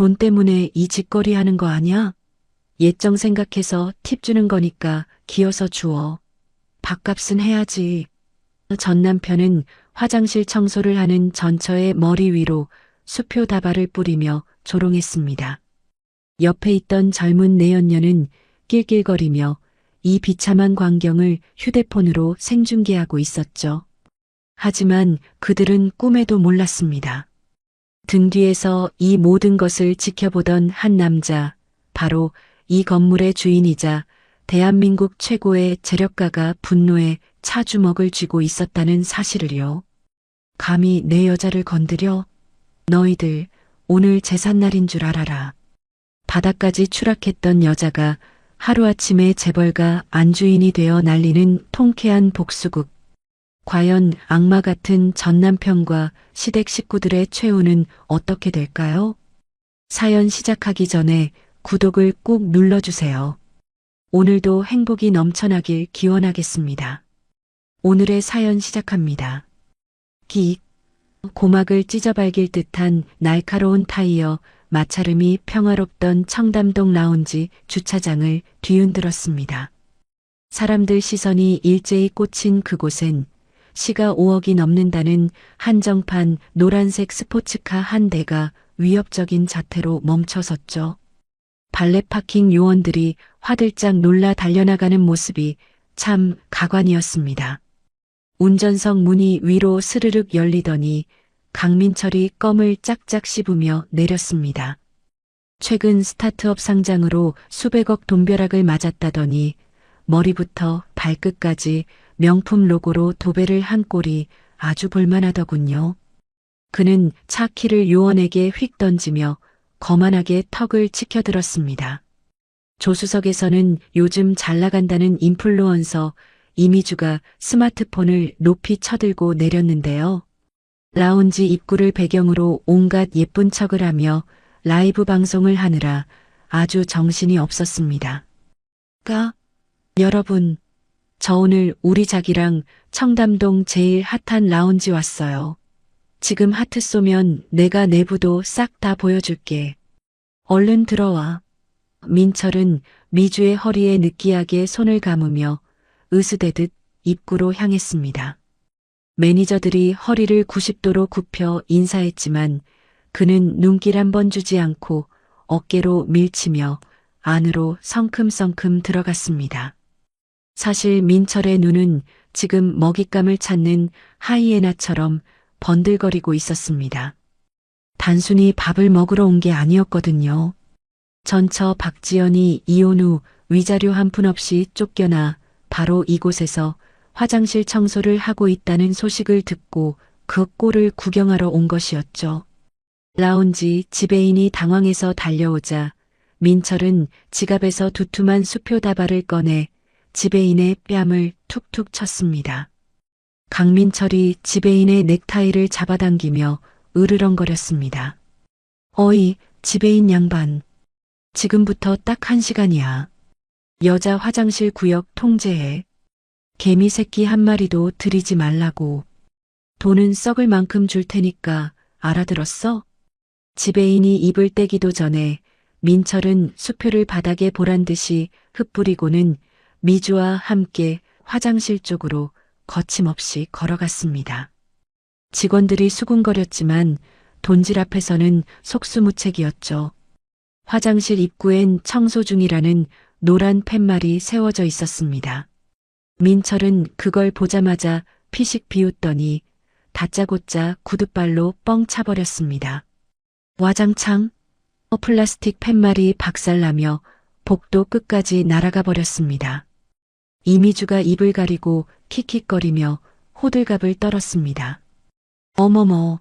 돈 때문에 이 짓거리 하는 거 아니야? 예정 생각해서 팁 주는 거니까 기어서 주어. 밥값은 해야지. 전 남편은 화장실 청소를 하는 전처의 머리 위로 수표 다발을 뿌리며 조롱했습니다. 옆에 있던 젊은 내연녀는 낄낄거리며 이 비참한 광경을 휴대폰으로 생중계하고 있었죠. 하지만 그들은 꿈에도 몰랐습니다. 등 뒤에서 이 모든 것을 지켜보던 한 남자, 바로 이 건물의 주인이자 대한민국 최고의 재력가가 분노에 차주먹을 쥐고 있었다는 사실을요. 감히 내 여자를 건드려? 너희들 오늘 제삿날인 줄 알아라. 바닥까지 추락했던 여자가 하루아침에 재벌가 안주인이 되어 날리는 통쾌한 복수극. 과연 악마 같은 전 남편과 시댁 식구들의 최후는 어떻게 될까요? 사연 시작하기 전에 구독을 꾹 눌러주세요. 오늘도 행복이 넘쳐나길 기원하겠습니다. 오늘의 사연 시작합니다. 기익. 고막을 찢어발길 듯한 날카로운 타이어 마찰음이 평화롭던 청담동 라운지 주차장을 뒤흔들었습니다. 사람들 시선이 일제히 꽂힌 그곳엔 시가 5억이 넘는다는 한정판 노란색 스포츠카 한 대가 위협적인 자태로 멈춰섰죠. 발렛 파킹 요원들이 화들짝 놀라 달려나가는 모습이 참 가관이었습니다. 운전석 문이 위로 스르륵 열리더니 강민철이 껌을 짝짝 씹으며 내렸습니다. 최근 스타트업 상장으로 수백억 돈벼락을 맞았다더니 머리부터 발끝까지 명품 로고로 도배를 한 꼴이 아주 볼만하더군요. 그는 차 키를 요원에게 휙 던지며 거만하게 턱을 치켜들었습니다. 조수석에서는 요즘 잘 나간다는 인플루언서 이미주가 스마트폰을 높이 쳐들고 내렸는데요. 라운지 입구를 배경으로 온갖 예쁜 척을 하며 라이브 방송을 하느라 아주 정신이 없었습니다. 여러분, 저 오늘 우리 자기랑 청담동 제일 핫한 라운지 왔어요. 지금 하트 쏘면 내가 내부도 싹 다 보여줄게. 얼른 들어와. 민철은 미주의 허리에 느끼하게 손을 감으며 으스대듯 입구로 향했습니다. 매니저들이 허리를 90도로 굽혀 인사했지만 그는 눈길 한 번 주지 않고 어깨로 밀치며 안으로 성큼성큼 들어갔습니다. 사실 민철의 눈은 지금 먹잇감을 찾는 하이에나처럼 번들거리고 있었습니다. 단순히 밥을 먹으러 온 게 아니었거든요. 전처 박지연이 이혼 후 위자료 한 푼 없이 쫓겨나 바로 이곳에서 화장실 청소를 하고 있다는 소식을 듣고 그 꼴을 구경하러 온 것이었죠. 라운지 지배인이 당황해서 달려오자 민철은 지갑에서 두툼한 수표 다발을 꺼내 지배인의 뺨을 툭툭 쳤습니다. 강민철이 지배인의 넥타이를 잡아당기며 으르렁거렸습니다. 어이, 지배인 양반. 지금부터 딱 1시간이야. 여자 화장실 구역 통제해. 개미 새끼 한 마리도 들이지 말라고. 돈은 썩을 만큼 줄 테니까 알아들었어? 지배인이 입을 떼기도 전에 민철은 수표를 바닥에 보란 듯이 흩뿌리고는 미주와 함께 화장실 쪽으로 거침없이 걸어갔습니다. 직원들이 수군거렸지만 돈질 앞에서는 속수무책이었죠. 화장실 입구엔 청소 중이라는 노란 팻말이 세워져 있었습니다. 민철은 그걸 보자마자 피식 비웃더니 다짜고짜 구둣발로 뻥 차버렸습니다. 와장창 플라스틱 팻말이 박살나며 복도 끝까지 날아가 버렸습니다. 이미주가 입을 가리고 킥킥거리며 호들갑을 떨었습니다. 어머머,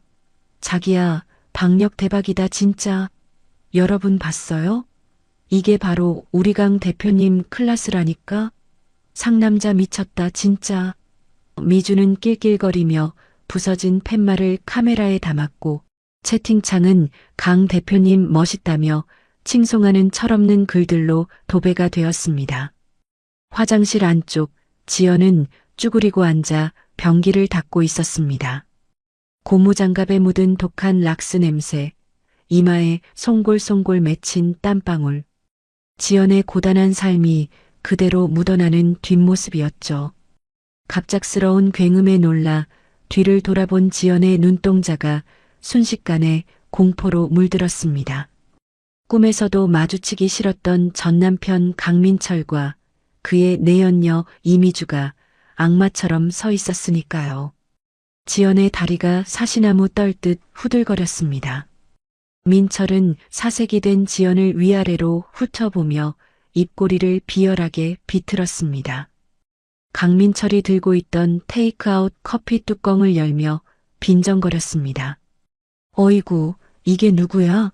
자기야, 박력 대박이다 진짜. 여러분 봤어요? 이게 바로 우리 강 대표님 클라스라니까? 상남자 미쳤다 진짜. 미주는 낄낄거리며 부서진 팻말을 카메라에 담았고 채팅창은 강 대표님 멋있다며 칭송하는 철없는 글들로 도배가 되었습니다. 화장실 안쪽 지연은 쭈그리고 앉아 변기를 닦고 있었습니다. 고무장갑에 묻은 독한 락스 냄새, 이마에 송골송골 맺힌 땀방울. 지연의 고단한 삶이 그대로 묻어나는 뒷모습이었죠. 갑작스러운 굉음에 놀라 뒤를 돌아본 지연의 눈동자가 순식간에 공포로 물들었습니다. 꿈에서도 마주치기 싫었던 전남편 강민철과 그의 내연녀 이미주가 악마처럼 서 있었으니까요. 지연의 다리가 사시나무 떨듯 후들거렸습니다. 민철은 사색이 된 지연을 위아래로 훑어보며 입꼬리를 비열하게 비틀었습니다. 강민철이 들고 있던 테이크아웃 커피 뚜껑을 열며 빈정거렸습니다. 어이구, 이게 누구야?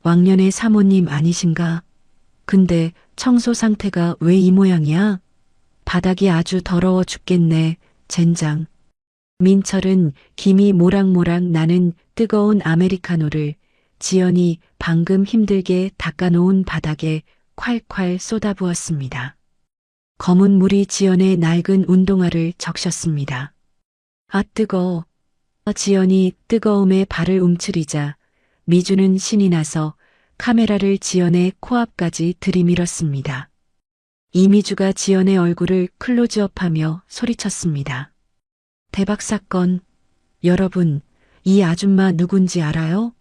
왕년의 사모님 아니신가? 근데 청소 상태가 왜 이 모양이야? 바닥이 아주 더러워 죽겠네, 젠장. 민철은 김이 모락모락 나는 뜨거운 아메리카노를 지연이 방금 힘들게 닦아놓은 바닥에 콸콸 쏟아부었습니다. 검은 물이 지연의 낡은 운동화를 적셨습니다. 아 뜨거. 지연이 뜨거움에 발을 움츠리자 미주는 신이 나서 카메라를 지연의 코앞까지 들이밀었습니다. 이미주가 지연의 얼굴을 클로즈업하며 소리쳤습니다. 대박 사건. 여러분, 이 아줌마 누군지 알아요?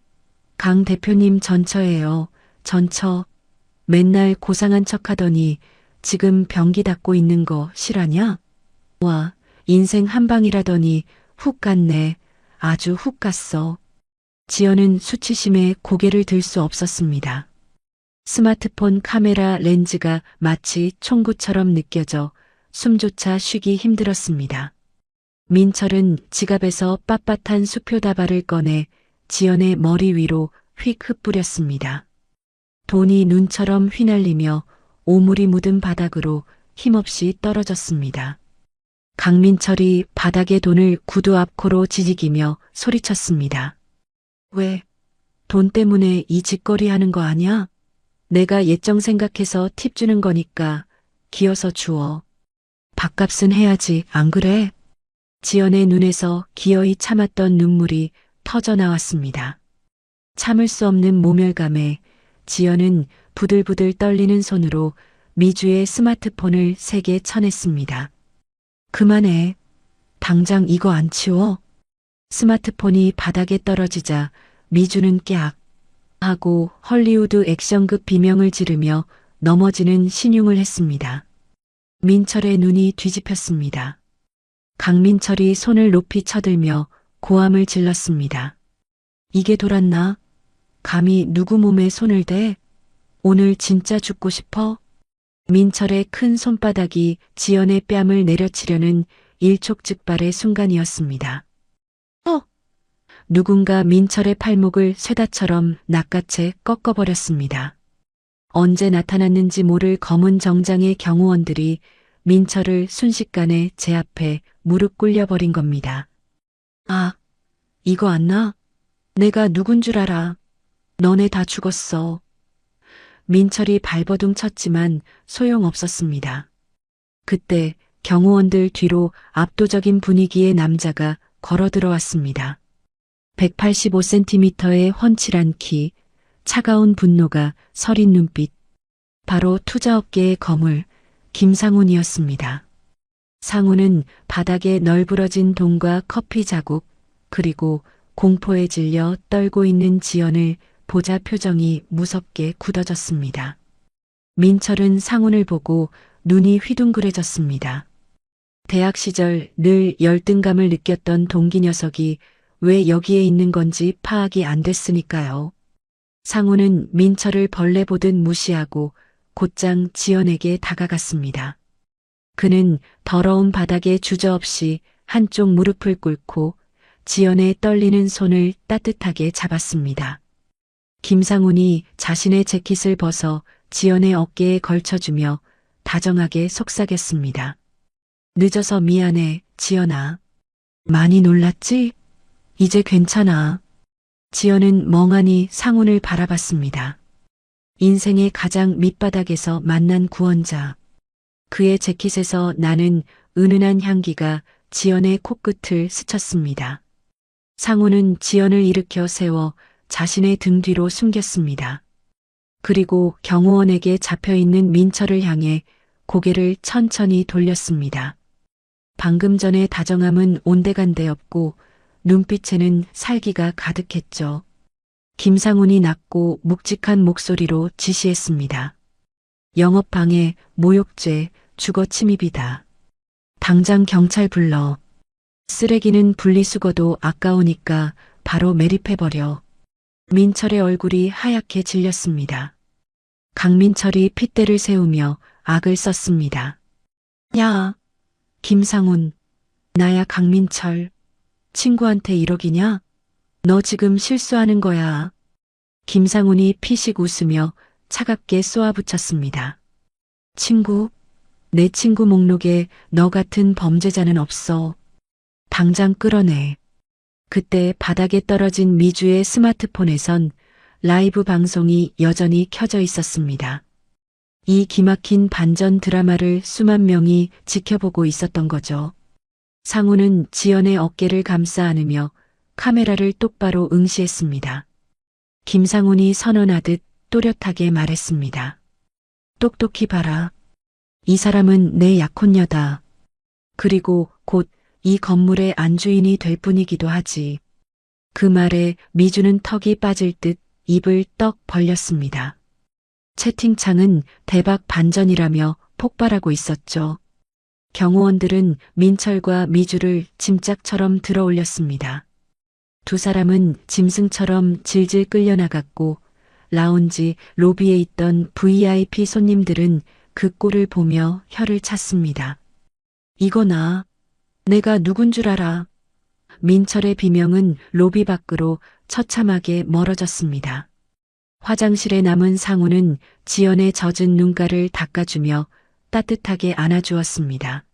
강 대표님 전처예요. 전처. 맨날 고상한 척하더니 지금 변기 닦고 있는 거 실화냐? 와, 인생 한 방이라더니 훅 갔네. 아주 훅 갔어. 지연은 수치심에 고개를 들 수 없었습니다. 스마트폰 카메라 렌즈가 마치 총구처럼 느껴져 숨조차 쉬기 힘들었습니다. 민철은 지갑에서 빳빳한 수표 다발을 꺼내 지연의 머리 위로 휙 흩뿌렸습니다. 돈이 눈처럼 휘날리며 오물이 묻은 바닥으로 힘없이 떨어졌습니다. 강민철이 바닥에 돈을 구두 앞코로 지지기며 소리쳤습니다. 왜? 돈 때문에 이 짓거리 하는 거 아니야? 내가 예정 생각해서 팁 주는 거니까 기어서 주워. 밥값은 해야지, 안 그래? 지연의 눈에서 기어이 참았던 눈물이 터져 나왔습니다. 참을 수 없는 모멸감에 지연은 부들부들 떨리는 손으로 미주의 스마트폰을 세게 쳐냈습니다. 그만해. 당장 이거 안 치워? 스마트폰이 바닥에 떨어지자 미주는 깨악 하고 헐리우드 액션급 비명을 지르며 넘어지는 신용을 했습니다. 민철의 눈이 뒤집혔습니다. 강민철이 손을 높이 쳐들며 고함을 질렀습니다. 이게 돌았나? 감히 누구 몸에 손을 대? 오늘 진짜 죽고 싶어? 민철의 큰 손바닥이 지연의 뺨을 내려치려는 일촉즉발의 순간이었습니다. 누군가 민철의 팔목을 쇠다처럼 낚아채 꺾어버렸습니다. 언제 나타났는지 모를 검은 정장의 경호원들이 민철을 순식간에 제 앞에 무릎 꿇려버린 겁니다. 아, 이거 안 나? 내가 누군 줄 알아. 너네 다 죽었어. 민철이 발버둥 쳤지만 소용없었습니다. 그때 경호원들 뒤로 압도적인 분위기의 남자가 걸어 들어왔습니다. 185cm의 훤칠한 키, 차가운 분노가 서린 눈빛, 바로 투자업계의 거물 김상훈이었습니다. 상훈은 바닥에 널브러진 돈과 커피 자국, 그리고 공포에 질려 떨고 있는 지연을 보자 표정이 무섭게 굳어졌습니다. 민철은 상훈을 보고 눈이 휘둥그레졌습니다. 대학 시절 늘 열등감을 느꼈던 동기 녀석이 왜 여기에 있는 건지 파악이 안 됐으니까요. 상훈은 민철을 벌레 보듯 무시하고 곧장 지연에게 다가갔습니다. 그는 더러운 바닥에 주저없이 한쪽 무릎을 꿇고 지연의 떨리는 손을 따뜻하게 잡았습니다. 김상훈이 자신의 재킷을 벗어 지연의 어깨에 걸쳐주며 다정하게 속삭였습니다. 늦어서 미안해, 지연아. 많이 놀랐지? 이제 괜찮아. 지연은 멍하니 상훈을 바라봤습니다. 인생의 가장 밑바닥에서 만난 구원자. 그의 재킷에서 나는 은은한 향기가 지연의 코끝을 스쳤습니다. 상훈은 지연을 일으켜 세워 자신의 등 뒤로 숨겼습니다. 그리고 경호원에게 잡혀있는 민철을 향해 고개를 천천히 돌렸습니다. 방금 전의 다정함은 온데간데없고 눈빛에는 살기가 가득했죠. 김상훈이 낮고 묵직한 목소리로 지시했습니다. 영업방해, 모욕죄, 주거 침입이다. 당장 경찰 불러. 쓰레기는 분리수거도 아까우니까 바로 매립해버려. 민철의 얼굴이 하얗게 질렸습니다. 강민철이 핏대를 세우며 악을 썼습니다. 야, 김상훈, 나야 강민철. 친구한테 1억이냐? 너 지금 실수하는 거야. 김상훈이 피식 웃으며 차갑게 쏘아붙였습니다. 친구? 내 친구 목록에 너 같은 범죄자는 없어. 당장 끌어내. 그때 바닥에 떨어진 미주의 스마트폰에선 라이브 방송이 여전히 켜져 있었습니다. 이 기막힌 반전 드라마를 수만 명이 지켜보고 있었던 거죠. 상우는 지연의 어깨를 감싸 안으며 카메라를 똑바로 응시했습니다. 김상훈이 선언하듯 또렷하게 말했습니다. 똑똑히 봐라. 이 사람은 내 약혼녀다. 그리고 곧 이 건물의 안주인이 될 뿐이기도 하지. 그 말에 미주는 턱이 빠질 듯 입을 떡 벌렸습니다. 채팅창은 대박 반전이라며 폭발하고 있었죠. 경호원들은 민철과 미주를 짐짝처럼 들어올렸습니다. 두 사람은 짐승처럼 질질 끌려나갔고 라운지 로비에 있던 VIP 손님들은 그 꼴을 보며 혀를 찼습니다. 이거나 내가 누군 줄 알아. 민철의 비명은 로비 밖으로 처참하게 멀어졌습니다. 화장실에 남은 상우는 지연의 젖은 눈가를 닦아주며 따뜻하게 안아주었습니다.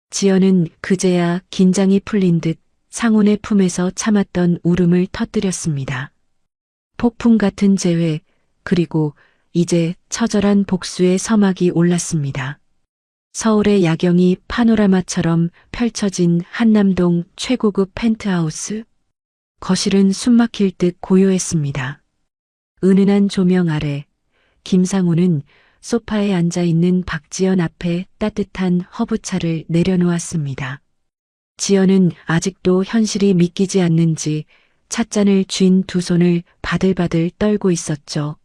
지연은 그제야 긴장이 풀린 듯 상훈의 품에서 참았던 울음을 터뜨렸습니다. 폭풍 같은 재회, 그리고 이제 처절한 복수의 서막이 올랐습니다. 서울의 야경이 파노라마처럼 펼쳐진 한남동 최고급 펜트하우스. 거실은 숨막힐 듯 고요했습니다. 은은한 조명 아래 김상훈은 소파에 앉아 있는 박지연 앞에 따뜻한 허브차를 내려놓았습니다. 지연은 아직도 현실이 믿기지 않는지 찻잔을 쥔 두 손을 바들바들 떨고 있었죠.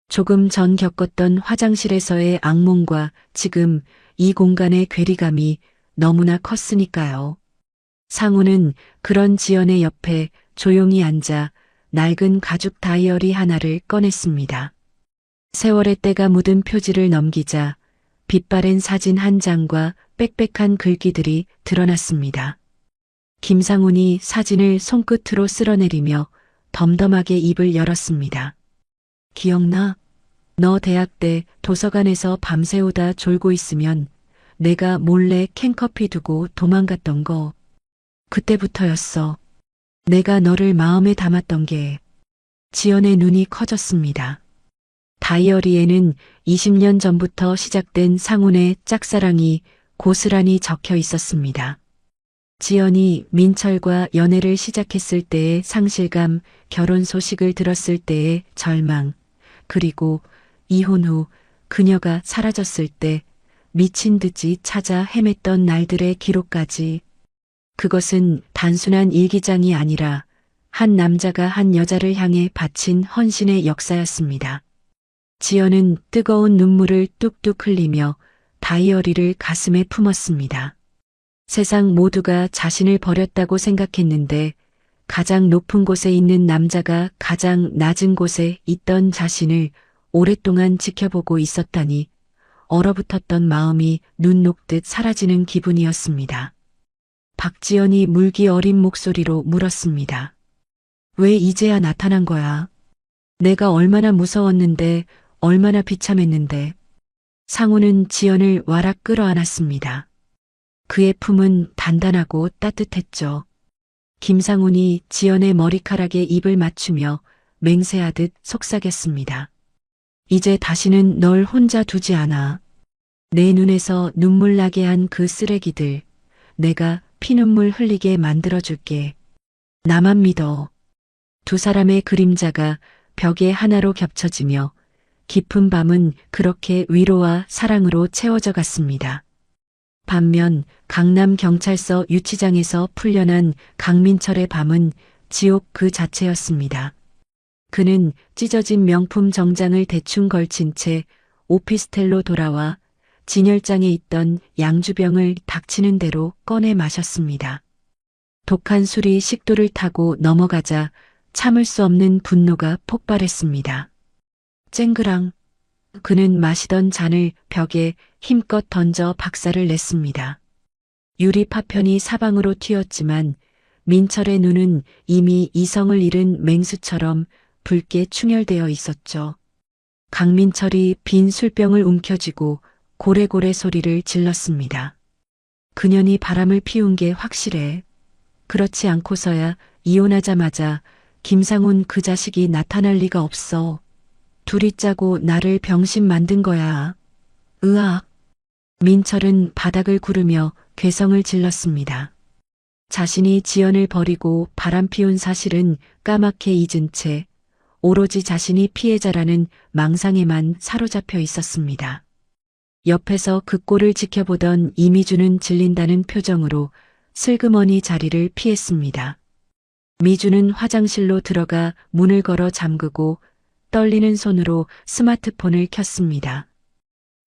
조금 전 겪었던 화장실에서의 악몽과 지금 이 공간의 괴리감이 너무나 컸으니까요. 상우는 그런 지연의 옆에 조용히 앉아 낡은 가죽 다이어리 하나를 꺼냈습니다. 세월의 때가 묻은 표지를 넘기자 빛바랜 사진 한 장과 빽빽한 글귀들이 드러났습니다. 김상훈이 사진을 손끝으로 쓸어내리며 덤덤하게 입을 열었습니다. 기억나? 너 대학 때 도서관에서 밤새우다 졸고 있으면 내가 몰래 캔커피 두고 도망갔던 거. 그때부터였어. 내가 너를 마음에 담았던 게. 지연의 눈이 커졌습니다. 다이어리에는 20년 전부터 시작된 상훈의 짝사랑이 고스란히 적혀 있었습니다. 지연이 민철과 연애를 시작했을 때의 상실감, 결혼 소식을 들었을 때의 절망, 그리고 이혼 후 그녀가 사라졌을 때 미친 듯이 찾아 헤맸던 날들의 기록까지. 그것은 단순한 일기장이 아니라 한 남자가 한 여자를 향해 바친 헌신의 역사였습니다. 지연은 뜨거운 눈물을 뚝뚝 흘리며 다이어리를 가슴에 품었습니다. 세상 모두가 자신을 버렸다고 생각했는데 가장 높은 곳에 있는 남자가 가장 낮은 곳에 있던 자신을 오랫동안 지켜보고 있었다니 얼어붙었던 마음이 눈 녹듯 사라지는 기분이었습니다. 박지연이 물기 어린 목소리로 물었습니다. 왜 이제야 나타난 거야? 내가 얼마나 무서웠는데, 얼마나 비참했는데. 상우는 지연을 와락 끌어안았습니다. 그의 품은 단단하고 따뜻했죠. 김상훈이 지연의 머리카락에 입을 맞추며 맹세하듯 속삭였습니다. 이제 다시는 널 혼자 두지 않아. 내 눈에서 눈물 나게 한 그 쓰레기들, 내가 피눈물 흘리게 만들어줄게. 나만 믿어. 두 사람의 그림자가 벽에 하나로 겹쳐지며 깊은 밤은 그렇게 위로와 사랑으로 채워져 갔습니다. 반면 강남경찰서 유치장에서 풀려난 강민철의 밤은 지옥 그 자체였습니다. 그는 찢어진 명품 정장을 대충 걸친 채 오피스텔로 돌아와 진열장에 있던 양주병을 닥치는 대로 꺼내 마셨습니다. 독한 술이 식도를 타고 넘어가자 참을 수 없는 분노가 폭발했습니다. 쨍그랑 그는 마시던 잔을 벽에 힘껏 던져 박살을 냈습니다. 유리 파편이 사방으로 튀었지만 민철의 눈은 이미 이성을 잃은 맹수처럼 붉게 충혈되어 있었죠. 강민철이 빈 술병을 움켜쥐고 고래고래 소리를 질렀습니다. 그년이 바람을 피운 게 확실해. 그렇지 않고서야 이혼하자마자 김상훈 그 자식이 나타날 리가 없어. 둘이 짜고 나를 병신 만든 거야. 으악. 민철은 바닥을 구르며 괴성을 질렀습니다. 자신이 지연을 버리고 바람 피운 사실은 까맣게 잊은 채 오로지 자신이 피해자라는 망상에만 사로잡혀 있었습니다. 옆에서 그 꼴을 지켜보던 이미주는 질린다는 표정으로 슬그머니 자리를 피했습니다. 미주는 화장실로 들어가 문을 걸어 잠그고 떨리는 손으로 스마트폰을 켰습니다.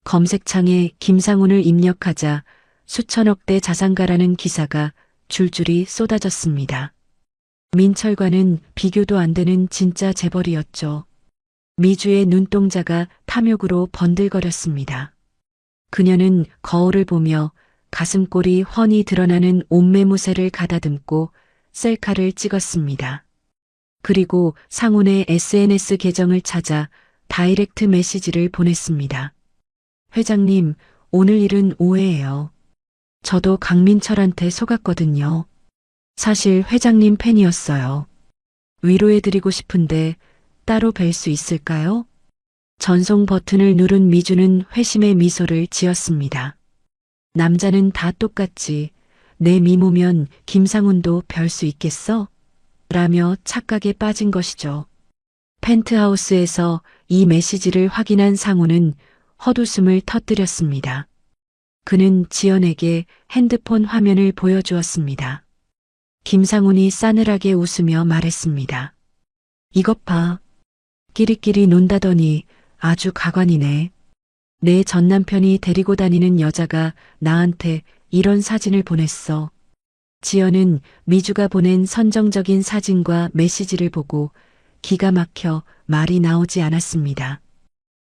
검색창에 김상훈을 입력하자 수천억대 자산가라는 기사가 줄줄이 쏟아졌습니다. 민철과는 비교도 안 되는 진짜 재벌이었죠. 미주의 눈동자가 탐욕으로 번들거렸습니다. 그녀는 거울을 보며 가슴골이 훤히 드러나는 옷매무새를 가다듬고 셀카를 찍었습니다. 그리고 상훈의 SNS 계정을 찾아 다이렉트 메시지를 보냈습니다. 회장님, 오늘 일은 오해예요. 저도 강민철한테 속았거든요. 사실 회장님 팬이었어요. 위로해드리고 싶은데 따로 뵐 수 있을까요? 전송 버튼을 누른 미주는 회심의 미소를 지었습니다. 남자는 다 똑같지. 내 미모면 김상훈도 별 수 있겠어? 라며 착각에 빠진 것이죠. 펜트하우스에서 이 메시지를 확인한 상훈은 헛웃음을 터뜨렸습니다. 그는 지연에게 핸드폰 화면을 보여주었습니다. 김상훈이 싸늘하게 웃으며 말했습니다. 이것 봐. 끼리끼리 논다더니 아주 가관이네. 내 전남편이 데리고 다니는 여자가 나한테 이런 사진을 보냈어. 지연은 미주가 보낸 선정적인 사진과 메시지를 보고 기가 막혀 말이 나오지 않았습니다.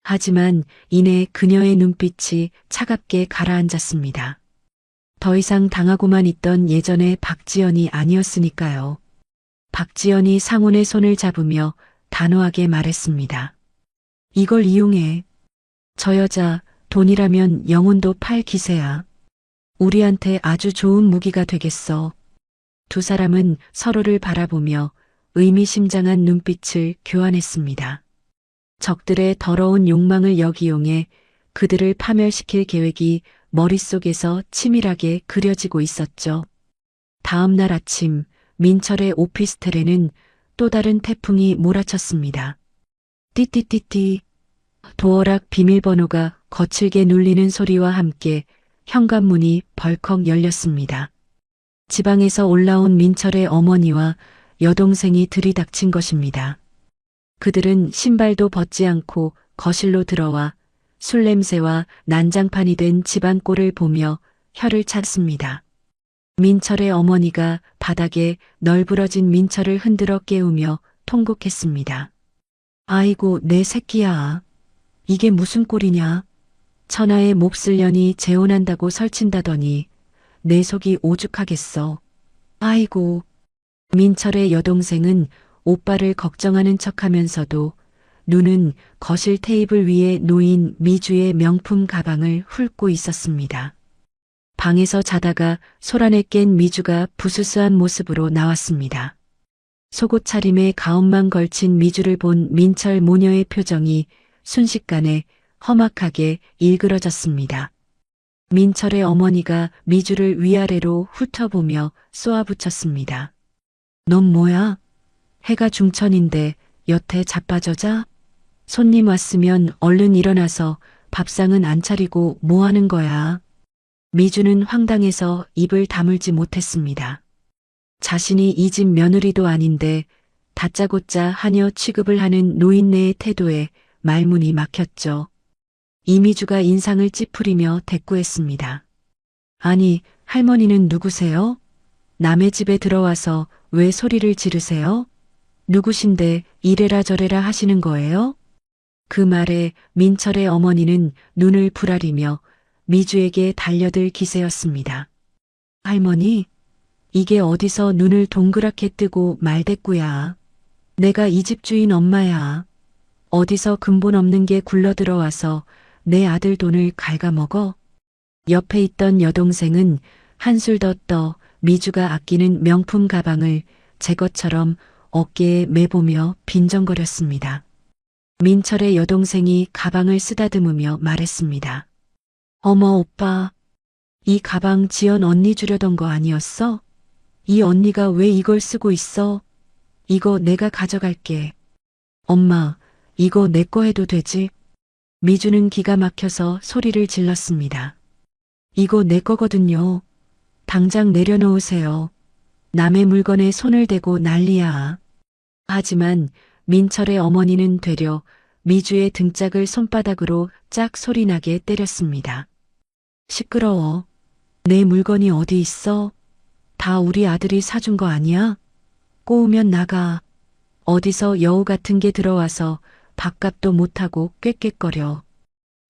하지만 이내 그녀의 눈빛이 차갑게 가라앉았습니다. 더 이상 당하고만 있던 예전의 박지연이 아니었으니까요. 박지연이 상훈의 손을 잡으며 단호하게 말했습니다. 이걸 이용해. 저 여자 돈이라면 영혼도 팔 기세야. 우리한테 아주 좋은 무기가 되겠어. 두 사람은 서로를 바라보며 의미심장한 눈빛을 교환했습니다. 적들의 더러운 욕망을 역이용해 그들을 파멸시킬 계획이 머릿속에서 치밀하게 그려지고 있었죠. 다음 날 아침 민철의 오피스텔에는 또 다른 태풍이 몰아쳤습니다. 띠띠띠띠. 도어락 비밀번호가 거칠게 눌리는 소리와 함께 현관문이 벌컥 열렸습니다. 지방에서 올라온 민철의 어머니와 여동생이 들이닥친 것입니다. 그들은 신발도 벗지 않고 거실로 들어와 술 냄새와 난장판이 된 집안 꼴을 보며 혀를 찼습니다. 민철의 어머니가 바닥에 널브러진 민철을 흔들어 깨우며 통곡했습니다. 아이고 내 새끼야. 이게 무슨 꼴이냐. 천하의 몹쓸 년이 재혼한다고 설친다더니 내 속이 오죽하겠어. 아이고. 민철의 여동생은 오빠를 걱정하는 척하면서도 눈은 거실 테이블 위에 놓인 미주의 명품 가방을 훑고 있었습니다. 방에서 자다가 소란에 깬 미주가 부스스한 모습으로 나왔습니다. 속옷 차림에 가운만 걸친 미주를 본 민철 모녀의 표정이 순식간에 험악하게 일그러졌습니다. 민철의 어머니가 미주를 위아래로 훑어보며 쏘아붙였습니다. 넌 뭐야? 해가 중천인데 여태 자빠져자? 손님 왔으면 얼른 일어나서 밥상은 안 차리고 뭐 하는 거야? 미주는 황당해서 입을 다물지 못했습니다. 자신이 이 집 며느리도 아닌데 다짜고짜 하녀 취급을 하는 노인네의 태도에 말문이 막혔죠. 이미주가 인상을 찌푸리며 대꾸했습니다. 아니, 할머니는 누구세요? 남의 집에 들어와서 왜 소리를 지르세요? 누구신데 이래라 저래라 하시는 거예요? 그 말에 민철의 어머니는 눈을 부라리며 미주에게 달려들 기세였습니다. 할머니, 이게 어디서 눈을 동그랗게 뜨고 말대꾸야. 내가 이 집 주인 엄마야. 어디서 근본 없는 게 굴러들어와서 내 아들 돈을 갉아먹어? 옆에 있던 여동생은 한술 더 떠 미주가 아끼는 명품 가방을 제 것처럼 어깨에 매보며 빈정거렸습니다. 민철의 여동생이 가방을 쓰다듬으며 말했습니다. 어머 오빠, 이 가방 지연 언니 주려던 거 아니었어? 이 언니가 왜 이걸 쓰고 있어? 이거 내가 가져갈게. 엄마, 이거 내 거 해도 되지? 미주는 기가 막혀서 소리를 질렀습니다. 이거 내 거거든요. 당장 내려놓으세요. 남의 물건에 손을 대고 난리야. 하지만 민철의 어머니는 되려 미주의 등짝을 손바닥으로 짝 소리나게 때렸습니다. 시끄러워. 내 물건이 어디 있어? 다 우리 아들이 사준 거 아니야? 꼬우면 나가. 어디서 여우 같은 게 들어와서 밥값도 못하고 꾀꾀거려.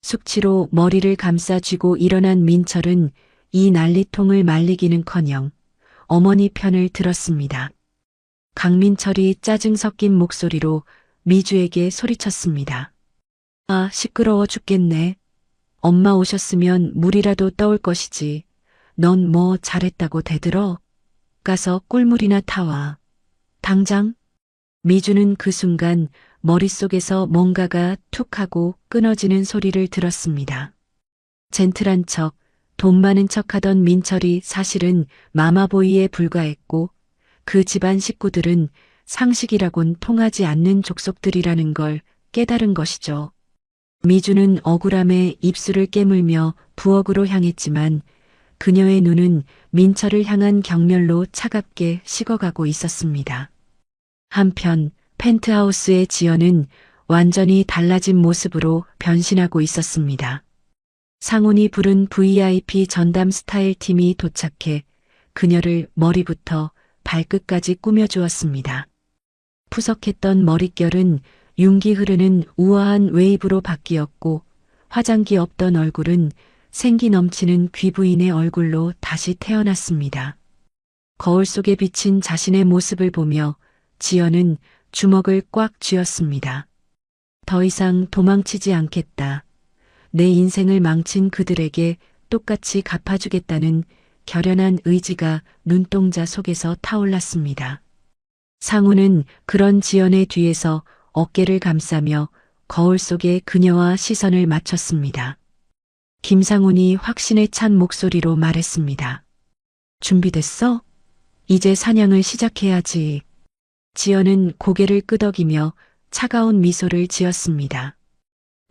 숙취로 머리를 감싸 쥐고 일어난 민철은 이 난리통을 말리기는커녕 어머니 편을 들었습니다. 강민철이 짜증 섞인 목소리로 미주에게 소리쳤습니다. 아, 시끄러워 죽겠네. 엄마 오셨으면 물이라도 떠올 것이지. 넌 뭐 잘했다고 대들어? 가서 꿀물이나 타와. 당장? 미주는 그 순간 머릿속에서 뭔가가 툭 하고 끊어지는 소리를 들었습니다. 젠틀한 척, 돈 많은 척하던 민철이 사실은 마마보이에 불과했고 그 집안 식구들은 상식이라곤 통하지 않는 족속들이라는 걸 깨달은 것이죠. 미주는 억울함에 입술을 깨물며 부엌으로 향했지만 그녀의 눈은 민철을 향한 경멸로 차갑게 식어가고 있었습니다. 한편 펜트하우스의 지연은 완전히 달라진 모습으로 변신하고 있었습니다. 상훈이 부른 VIP 전담 스타일 팀이 도착해 그녀를 머리부터 발끝까지 꾸며주었습니다. 푸석했던 머릿결은 윤기 흐르는 우아한 웨이브로 바뀌었고 화장기 없던 얼굴은 생기 넘치는 귀부인의 얼굴로 다시 태어났습니다. 거울 속에 비친 자신의 모습을 보며 지연은 주먹을 꽉 쥐었습니다. 더 이상 도망치지 않겠다. 내 인생을 망친 그들에게 똑같이 갚아주겠다는 결연한 의지가 눈동자 속에서 타올랐습니다. 상우는 그런 지연의 뒤에서 어깨를 감싸며 거울 속에 그녀와 시선을 맞췄습니다. 김상훈이 확신에 찬 목소리로 말했습니다. 준비됐어? 이제 사냥을 시작해야지. 지연은 고개를 끄덕이며 차가운 미소를 지었습니다.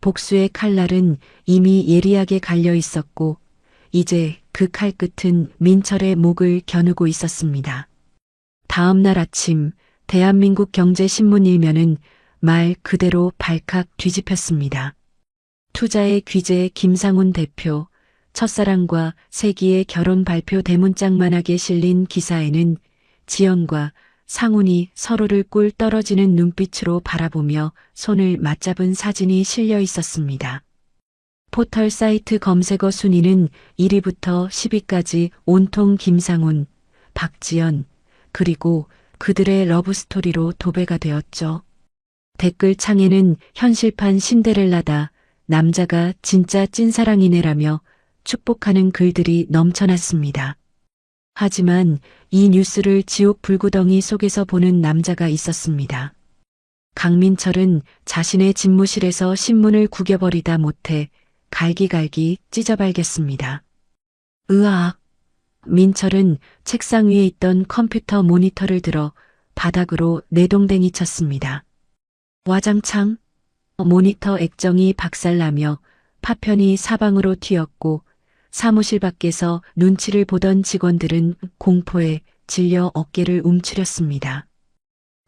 복수의 칼날은 이미 예리하게 갈려 있었고 이제 그 칼끝은 민철의 목을 겨누고 있었습니다. 다음 날 아침 대한민국 경제신문 일면은 말 그대로 발칵 뒤집혔습니다. 투자의 귀재 김상훈 대표, 첫사랑과 세기의 결혼 발표 대문짝만하게 실린 기사에는 지연과 상훈이 서로를 꿀 떨어지는 눈빛으로 바라보며 손을 맞잡은 사진이 실려 있었습니다. 포털 사이트 검색어 순위는 1위부터 10위까지 온통 김상훈, 박지연, 그리고 그들의 러브스토리로 도배가 되었죠. 댓글창에는 현실판 신데렐라다, 남자가 진짜 찐사랑이네라며 축복하는 글들이 넘쳐났습니다. 하지만 이 뉴스를 지옥 불구덩이 속에서 보는 남자가 있었습니다. 강민철은 자신의 집무실에서 신문을 구겨버리다 못해 갈기갈기 찢어발겼습니다. 으악! 민철은 책상 위에 있던 컴퓨터 모니터를 들어 바닥으로 내동댕이 쳤습니다. 와장창 모니터 액정이 박살나며 파편이 사방으로 튀었고 사무실 밖에서 눈치를 보던 직원들은 공포에 질려 어깨를 움츠렸습니다.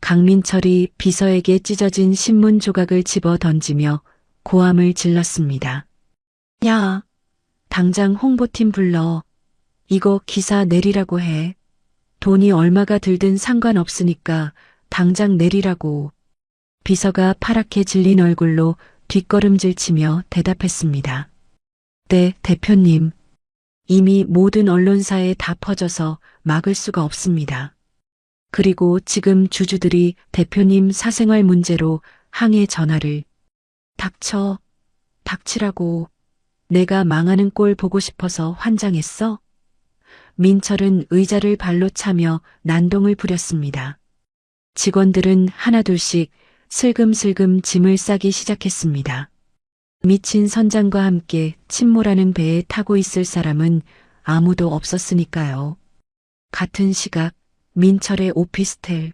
강민철이 비서에게 찢어진 신문 조각을 집어 던지며 고함을 질렀습니다. 야, 당장 홍보팀 불러. 이거 기사 내리라고 해. 돈이 얼마가 들든 상관없으니까 당장 내리라고. 비서가 파랗게 질린 얼굴로 뒷걸음질 치며 대답했습니다. 네, 대표님. 이미 모든 언론사에 다 퍼져서 막을 수가 없습니다. 그리고 지금 주주들이 대표님 사생활 문제로 항해 전화를 닥쳐, 닥치라고. 내가 망하는 꼴 보고 싶어서 환장했어? 민철은 의자를 발로 차며 난동을 부렸습니다. 직원들은 하나둘씩 슬금슬금 짐을 싸기 시작했습니다. 미친 선장과 함께 침몰하는 배에 타고 있을 사람은 아무도 없었으니까요. 같은 시각 민철의 오피스텔.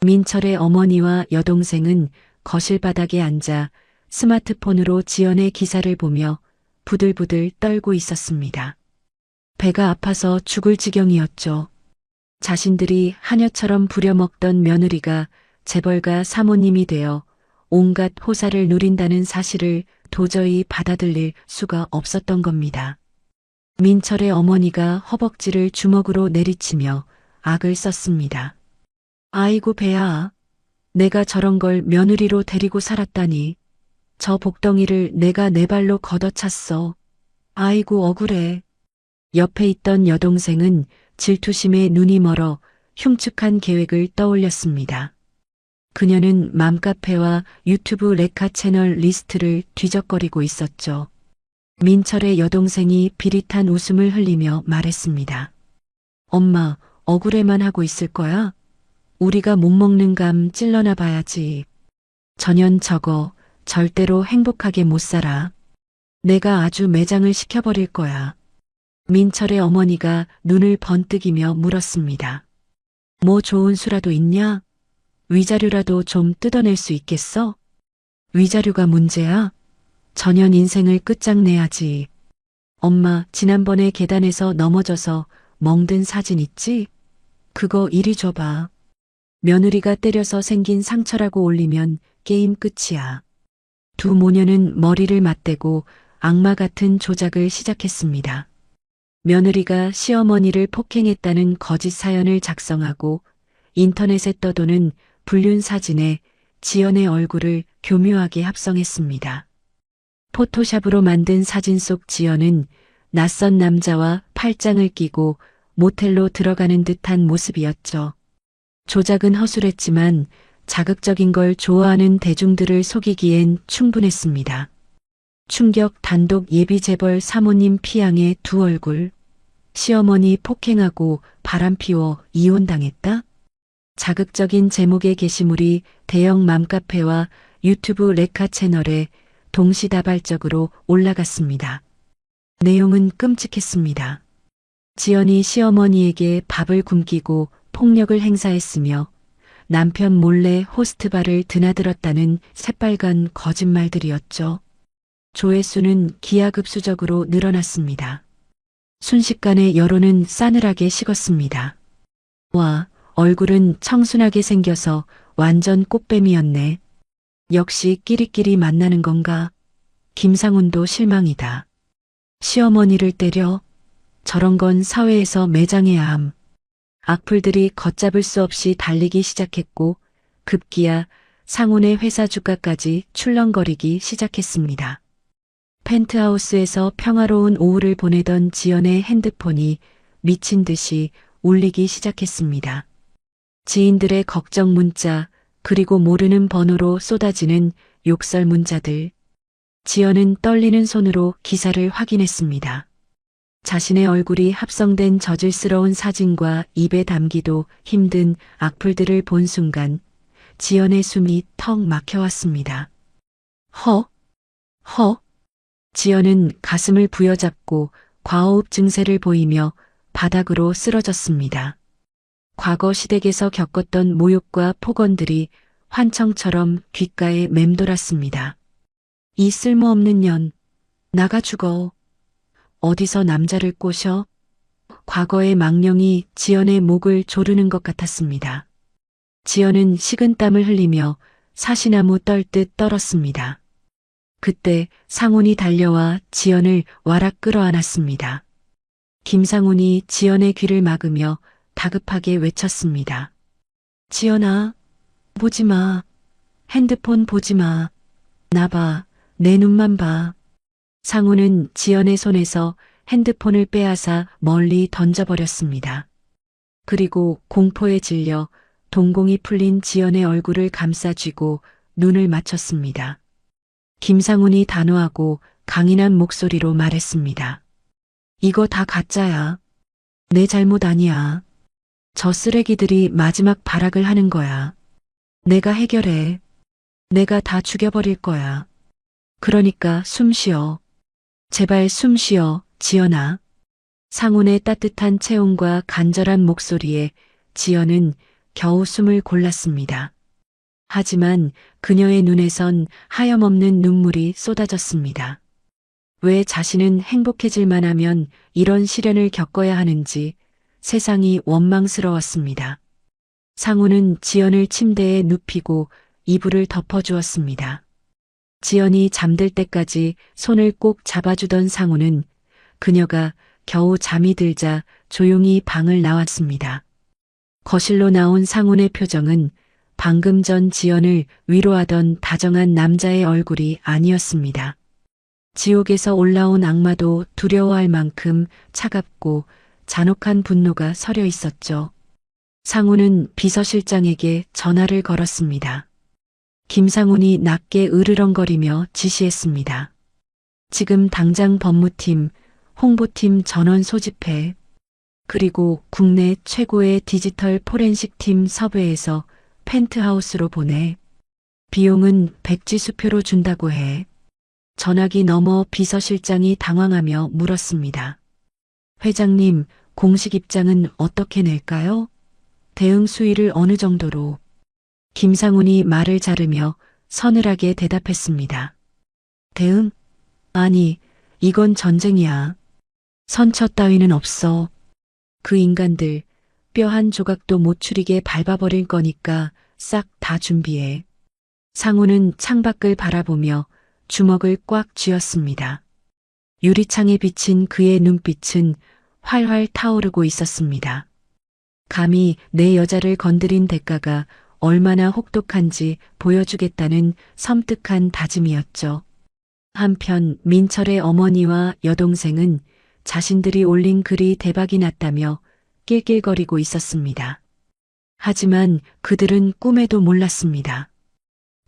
민철의 어머니와 여동생은 거실 바닥에 앉아 스마트폰으로 지연의 기사를 보며 부들부들 떨고 있었습니다. 배가 아파서 죽을 지경이었죠. 자신들이 하녀처럼 부려먹던 며느리가 재벌가 사모님이 되어 온갖 호사를 누린다는 사실을 도저히 받아들일 수가 없었던 겁니다. 민철의 어머니가 허벅지를 주먹으로 내리치며 악을 썼습니다. 아이고 배야, 내가 저런 걸 며느리로 데리고 살았다니. 저 복덩이를 내가 내 발로 걷어찼어. 아이고 억울해. 옆에 있던 여동생은 질투심에 눈이 멀어 흉측한 계획을 떠올렸습니다. 그녀는 맘카페와 유튜브 레카 채널 리스트를 뒤적거리고 있었죠. 민철의 여동생이 비릿한 웃음을 흘리며 말했습니다. 엄마, 억울해만 하고 있을 거야? 우리가 못 먹는 감 찔러나 봐야지. 전현 저거 절대로 행복하게 못 살아. 내가 아주 매장을 시켜버릴 거야. 민철의 어머니가 눈을 번뜩이며 물었습니다. 뭐 좋은 수라도 있냐? 위자료라도 좀 뜯어낼 수 있겠어? 위자료가 문제야? 전현 인생을 끝장내야지. 엄마, 지난번에 계단에서 넘어져서 멍든 사진 있지? 그거 이리 줘봐. 며느리가 때려서 생긴 상처라고 올리면 게임 끝이야. 두 모녀는 머리를 맞대고 악마 같은 조작을 시작했습니다. 며느리가 시어머니를 폭행했다는 거짓 사연을 작성하고 인터넷에 떠도는 불륜 사진에 지연의 얼굴을 교묘하게 합성했습니다. 포토샵으로 만든 사진 속 지연은 낯선 남자와 팔짱을 끼고 모텔로 들어가는 듯한 모습이었죠. 조작은 허술했지만 자극적인 걸 좋아하는 대중들을 속이기엔 충분했습니다. 충격 단독 예비 재벌 사모님 피양의 두 얼굴. 시어머니 폭행하고 바람 피워 이혼당했다? 자극적인 제목의 게시물이 대형 맘카페와 유튜브 레카 채널에 동시다발적으로 올라갔습니다. 내용은 끔찍했습니다. 지연이 시어머니에게 밥을 굶기고 폭력을 행사했으며 남편 몰래 호스트바를 드나들었다는 새빨간 거짓말들이었죠. 조회수는 기하급수적으로 늘어났습니다. 순식간에 여론은 싸늘하게 식었습니다. 와, 얼굴은 청순하게 생겨서 완전 꽃뱀이었네. 역시 끼리끼리 만나는 건가? 김상훈도 실망이다. 시어머니를 때려? 저런 건 사회에서 매장해야 함. 악플들이 걷잡을 수 없이 달리기 시작했고 급기야 상훈의 회사 주가까지 출렁거리기 시작했습니다. 펜트하우스에서 평화로운 오후를 보내던 지연의 핸드폰이 미친 듯이 울리기 시작했습니다. 지인들의 걱정 문자, 그리고 모르는 번호로 쏟아지는 욕설 문자들. 지연은 떨리는 손으로 기사를 확인했습니다. 자신의 얼굴이 합성된 저질스러운 사진과 입에 담기도 힘든 악플들을 본 순간 지연의 숨이 턱 막혀왔습니다. 지연은 가슴을 부여잡고 과호흡 증세를 보이며 바닥으로 쓰러졌습니다. 과거 시댁에서 겪었던 모욕과 폭언들이 환청처럼 귓가에 맴돌았습니다. 이 쓸모없는 년, 나가 죽어. 어디서 남자를 꼬셔? 과거의 망령이 지연의 목을 조르는 것 같았습니다. 지연은 식은땀을 흘리며 사시나무 떨듯 떨었습니다. 그때 상훈이 달려와 지연을 와락 끌어안았습니다. 김상훈이 지연의 귀를 막으며 다급하게 외쳤습니다. 지연아, 보지 마. 핸드폰 보지 마. 나 봐. 내 눈만 봐. 상훈은 지연의 손에서 핸드폰을 빼앗아 멀리 던져버렸습니다. 그리고 공포에 질려 동공이 풀린 지연의 얼굴을 감싸쥐고 눈을 맞췄습니다. 김상훈이 단호하고 강인한 목소리로 말했습니다. 이거 다 가짜야. 내 잘못 아니야. 저 쓰레기들이 마지막 발악을 하는 거야. 내가 해결해. 내가 다 죽여버릴 거야. 그러니까 숨 쉬어. 제발 숨 쉬어, 지연아. 상훈의 따뜻한 체온과 간절한 목소리에 지연은 겨우 숨을 골랐습니다. 하지만 그녀의 눈에선 하염없는 눈물이 쏟아졌습니다. 왜 자신은 행복해질만 하면 이런 시련을 겪어야 하는지 세상이 원망스러웠습니다. 상훈은 지연을 침대에 눕히고 이불을 덮어주었습니다. 지연이 잠들 때까지 손을 꼭 잡아주던 상훈은 그녀가 겨우 잠이 들자 조용히 방을 나왔습니다. 거실로 나온 상훈의 표정은 방금 전 지연을 위로하던 다정한 남자의 얼굴이 아니었습니다. 지옥에서 올라온 악마도 두려워할 만큼 차갑고 잔혹한 분노가 서려 있었죠. 상훈은 비서실장에게 전화를 걸었습니다. 김상훈이 낮게 으르렁거리며 지시했습니다. 지금 당장 법무팀, 홍보팀 전원 소집해. 그리고 국내 최고의 디지털 포렌식 팀 섭외해서 펜트하우스로 보내. 비용은 백지수표로 준다고 해. 전화기 너머 비서실장이 당황하며 물었습니다. 회장님, 공식 입장은 어떻게 낼까요? 대응 수위를 어느 정도로? 김상훈이 말을 자르며 서늘하게 대답했습니다. 대응? 아니, 이건 전쟁이야. 선처 따위는 없어. 그 인간들 뼈 한 조각도 못 추리게 밟아버릴 거니까 싹 다 준비해. 상훈은 창밖을 바라보며 주먹을 꽉 쥐었습니다. 유리창에 비친 그의 눈빛은 활활 타오르고 있었습니다. 감히 내 여자를 건드린 대가가 얼마나 혹독한지 보여주겠다는 섬뜩한 다짐이었죠. 한편 민철의 어머니와 여동생은 자신들이 올린 글이 대박이 났다며 낄낄거리고 있었습니다. 하지만 그들은 꿈에도 몰랐습니다.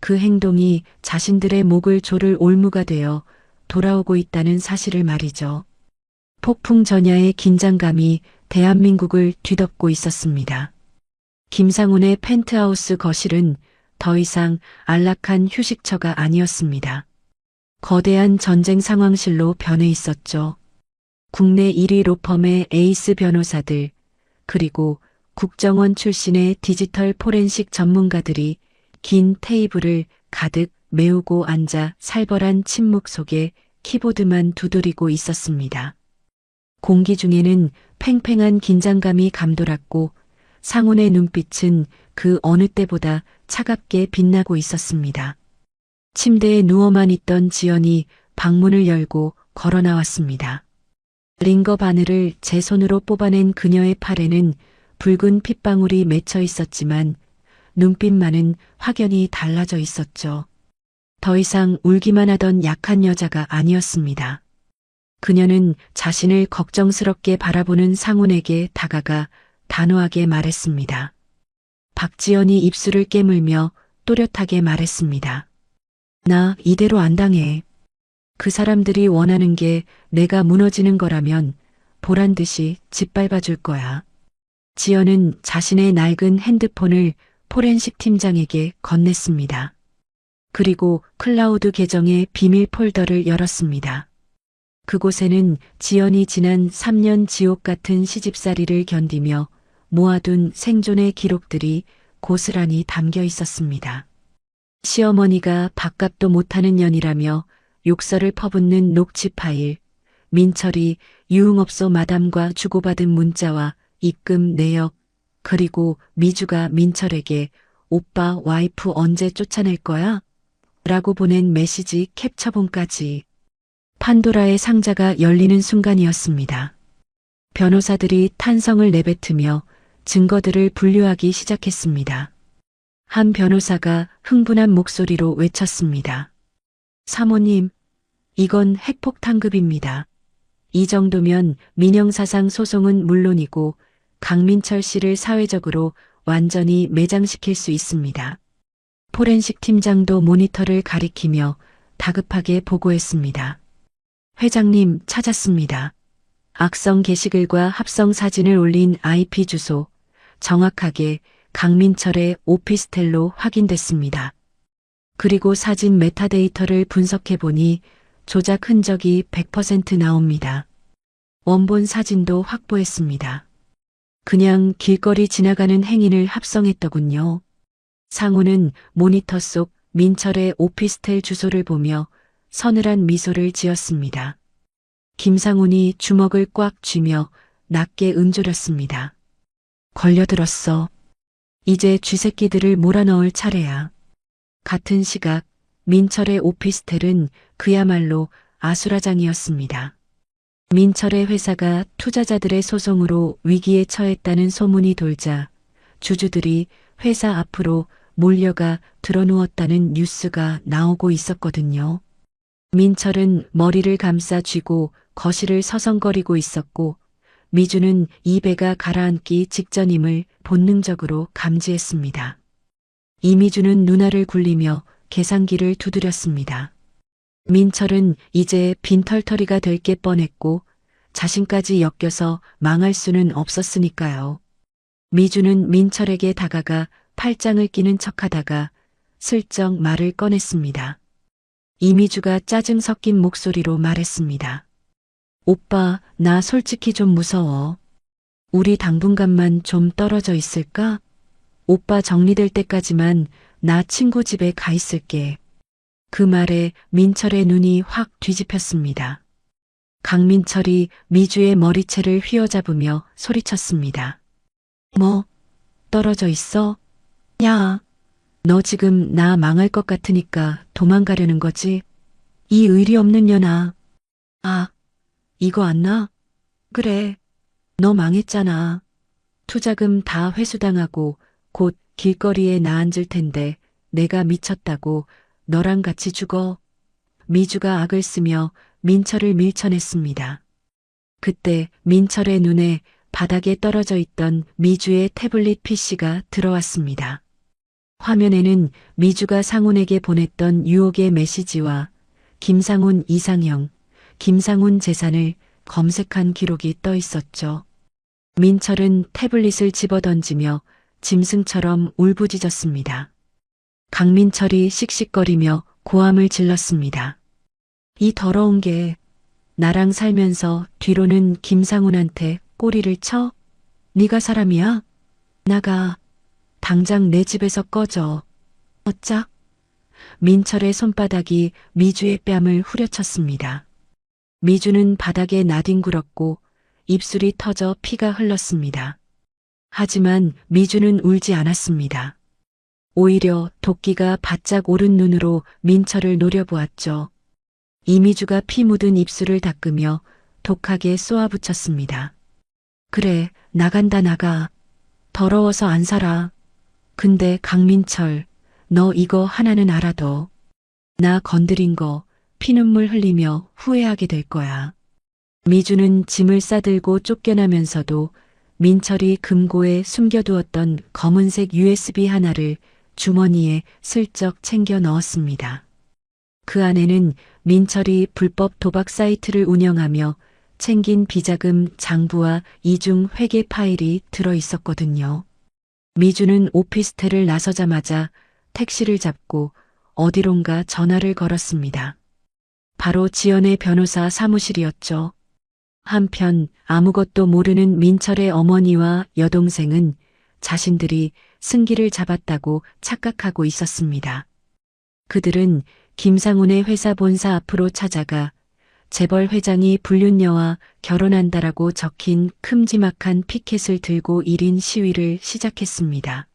그 행동이 자신들의 목을 조를 올무가 되어 돌아오고 있다는 사실을 말이죠. 폭풍 전야의 긴장감이 대한민국을 뒤덮고 있었습니다. 김상훈의 펜트하우스 거실은 더 이상 안락한 휴식처가 아니었습니다. 거대한 전쟁 상황실로 변해 있었죠. 국내 1위 로펌의 에이스 변호사들, 그리고 국정원 출신의 디지털 포렌식 전문가들이 긴 테이블을 가득 메우고 앉아 살벌한 침묵 속에 키보드만 두드리고 있었습니다. 공기 중에는 팽팽한 긴장감이 감돌았고 상훈의 눈빛은 그 어느 때보다 차갑게 빛나고 있었습니다. 침대에 누워만 있던 지연이 방문을 열고 걸어 나왔습니다. 링거 바늘을 제 손으로 뽑아낸 그녀의 팔에는 붉은 핏방울이 맺혀 있었지만 눈빛만은 확연히 달라져 있었죠. 더 이상 울기만 하던 약한 여자가 아니었습니다. 그녀는 자신을 걱정스럽게 바라보는 상훈에게 다가가 단호하게 말했습니다. 박지연이 입술을 깨물며 또렷하게 말했습니다. 나 이대로 안 당해. 그 사람들이 원하는 게 내가 무너지는 거라면 보란 듯이 짓밟아 줄 거야. 지연은 자신의 낡은 핸드폰을 포렌식 팀장에게 건넸습니다. 그리고 클라우드 계정의 비밀 폴더를 열었습니다. 그곳에는 지연이 지난 3년 지옥 같은 시집살이를 견디며 모아둔 생존의 기록들이 고스란히 담겨 있었습니다. 시어머니가 밥값도 못하는 년이라며 욕설을 퍼붓는 녹취 파일, 민철이 유흥업소 마담과 주고받은 문자와 입금 내역, 그리고 미주가 민철에게 오빠 와이프 언제 쫓아낼 거야? 라고 보낸 메시지 캡처본까지. 판도라의 상자가 열리는 순간이었습니다. 변호사들이 탄성을 내뱉으며 증거들을 분류하기 시작했습니다. 한 변호사가 흥분한 목소리로 외쳤습니다. 사모님, 이건 핵폭탄급입니다. 이 정도면 민형사상 소송은 물론이고 강민철 씨를 사회적으로 완전히 매장시킬 수 있습니다. 포렌식 팀장도 모니터를 가리키며 다급하게 보고했습니다. 회장님 찾았습니다. 악성 게시글과 합성 사진을 올린 IP 주소, 정확하게 강민철의 오피스텔로 확인됐습니다. 그리고 사진 메타데이터를 분석해보니 조작 흔적이 100% 나옵니다. 원본 사진도 확보했습니다. 그냥 길거리 지나가는 행인을 합성했더군요. 상우는 모니터 속 민철의 오피스텔 주소를 보며 서늘한 미소를 지었습니다. 김상훈이 주먹을 꽉 쥐며 낮게 음조렸습니다. 걸려들었어. 이제 쥐새끼들을 몰아넣을 차례야. 같은 시각 민철의 오피스텔은 그야말로 아수라장이었습니다. 민철의 회사가 투자자들의 소송으로 위기에 처했다는 소문이 돌자 주주들이 회사 앞으로 몰려가 드러누웠다는 뉴스가 나오고 있었거든요. 민철은 머리를 감싸 쥐고 거실을 서성거리고 있었고 미주는 이 배가 가라앉기 직전임을 본능적으로 감지했습니다. 이미주는 눈알을 굴리며 계산기를 두드렸습니다. 민철은 이제 빈털터리가 될 게 뻔했고 자신까지 엮여서 망할 수는 없었으니까요. 미주는 민철에게 다가가 팔짱을 끼는 척하다가 슬쩍 말을 꺼냈습니다. 이미주가 짜증 섞인 목소리로 말했습니다. 오빠, 나 솔직히 좀 무서워. 우리 당분간만 좀 떨어져 있을까? 오빠 정리될 때까지만 나 친구 집에 가 있을게. 그 말에 민철의 눈이 확 뒤집혔습니다. 강민철이 미주의 머리채를 휘어잡으며 소리쳤습니다. 뭐, 떨어져 있어? 야, 너 지금 나 망할 것 같으니까 도망가려는 거지? 이 의리 없는 년아. 아, 이거 안 나? 그래, 너 망했잖아. 투자금 다 회수당하고 곧 길거리에 나앉을 텐데 내가 미쳤다고 너랑 같이 죽어. 미주가 악을 쓰며 민철을 밀쳐냈습니다. 그때 민철의 눈에 바닥에 떨어져 있던 미주의 태블릿 PC가 들어왔습니다. 화면에는 미주가 상훈에게 보냈던 유혹의 메시지와 김상훈 이상형, 김상훈 재산을 검색한 기록이 떠 있었죠. 민철은 태블릿을 집어던지며 짐승처럼 울부짖었습니다. 강민철이 씩씩거리며 고함을 질렀습니다. 이 더러운 게 나랑 살면서 뒤로는 김상훈한테 꼬리를 쳐? 네가 사람이야? 나가. 당장 내 집에서 꺼져. 어짝? 민철의 손바닥이 미주의 뺨을 후려쳤습니다. 미주는 바닥에 나뒹굴었고 입술이 터져 피가 흘렀습니다. 하지만 미주는 울지 않았습니다. 오히려 도끼가 바짝 오른 눈으로 민철을 노려보았죠. 이미주가 피 묻은 입술을 닦으며 독하게 쏘아붙였습니다. 그래, 나간다 나가. 더러워서 안 살아. 근데 강민철, 너 이거 하나는 알아둬. 나 건드린 거 피눈물 흘리며 후회하게 될 거야. 미주는 짐을 싸들고 쫓겨나면서도 민철이 금고에 숨겨두었던 검은색 USB 하나를 주머니에 슬쩍 챙겨 넣었습니다. 그 안에는 민철이 불법 도박 사이트를 운영하며 챙긴 비자금 장부와 이중 회계 파일이 들어 있었거든요. 미주는 오피스텔을 나서자마자 택시를 잡고 어디론가 전화를 걸었습니다. 바로 지연의 변호사 사무실이었죠. 한편 아무것도 모르는 민철의 어머니와 여동생은 자신들이 승기를 잡았다고 착각하고 있었습니다. 그들은 김상훈의 회사 본사 앞으로 찾아가 재벌 회장이 불륜녀와 결혼한다라고 적힌 큼지막한 피켓을 들고 1인 시위를 시작했습니다.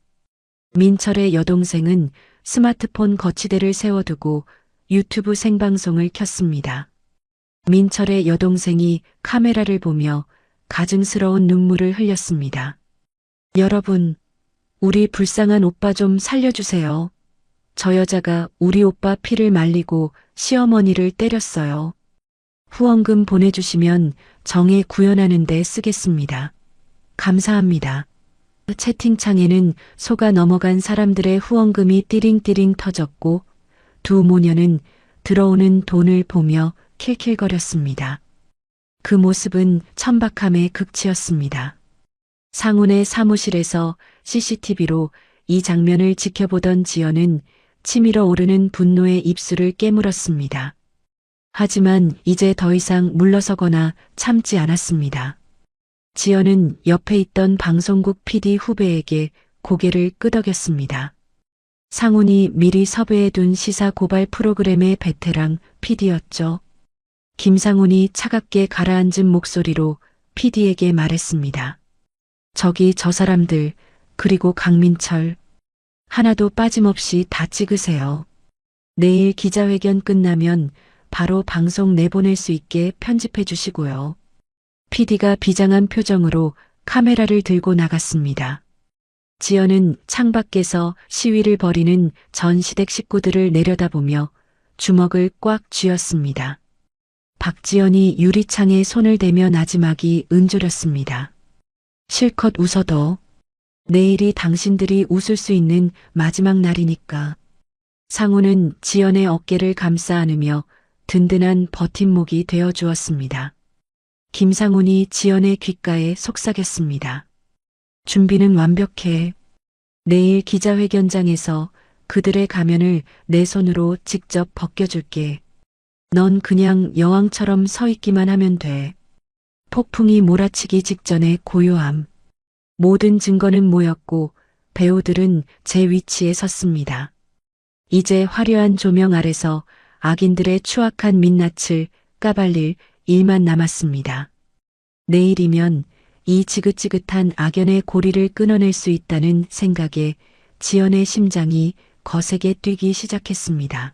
민철의 여동생은 스마트폰 거치대를 세워두고 유튜브 생방송을 켰습니다. 민철의 여동생이 카메라를 보며 가증스러운 눈물을 흘렸습니다. 여러분, 우리 불쌍한 오빠 좀 살려주세요. 저 여자가 우리 오빠 피를 말리고 시어머니를 때렸어요. 후원금 보내주시면 정에 구현하는 데 쓰겠습니다. 감사합니다. 채팅창에는 속아 넘어간 사람들의 후원금이 띠링띠링 터졌고 두 모녀는 들어오는 돈을 보며 킬킬거렸습니다. 그 모습은 천박함의 극치였습니다. 상훈의 사무실에서 CCTV로 이 장면을 지켜보던 지연은 치밀어 오르는 분노에 입술을 깨물었습니다. 하지만 이제 더 이상 물러서거나 참지 않았습니다. 지연은 옆에 있던 방송국 PD 후배에게 고개를 끄덕였습니다. 상훈이 미리 섭외해둔 시사 고발 프로그램의 베테랑 PD였죠. 김상훈이 차갑게 가라앉은 목소리로 PD에게 말했습니다. 저기 저 사람들, 그리고 강민철. 하나도 빠짐없이 다 찍으세요. 내일 기자회견 끝나면 바로 방송 내보낼 수 있게 편집해 주시고요. PD가 비장한 표정으로 카메라를 들고 나갔습니다. 지연은 창밖에서 시위를 벌이는 전 시댁 식구들을 내려다보며 주먹을 꽉 쥐었습니다. 박지연이 유리창에 손을 대며 나지막이 은조렸습니다. 실컷 웃어도 내일이 당신들이 웃을 수 있는 마지막 날이니까. 상훈은 지연의 어깨를 감싸 안으며 든든한 버팀목이 되어 주었습니다. 김상훈이 지연의 귓가에 속삭였습니다. 준비는 완벽해. 내일 기자회견장에서 그들의 가면을 내 손으로 직접 벗겨줄게. 넌 그냥 여왕처럼 서 있기만 하면 돼. 폭풍이 몰아치기 직전의 고요함. 모든 증거는 모였고 배우들은 제 위치에 섰습니다. 이제 화려한 조명 아래서 악인들의 추악한 민낯을 까발릴 일만 남았습니다. 내일이면 이 지긋지긋한 악연의 고리를 끊어낼 수 있다는 생각에 지연의 심장이 거세게 뛰기 시작했습니다.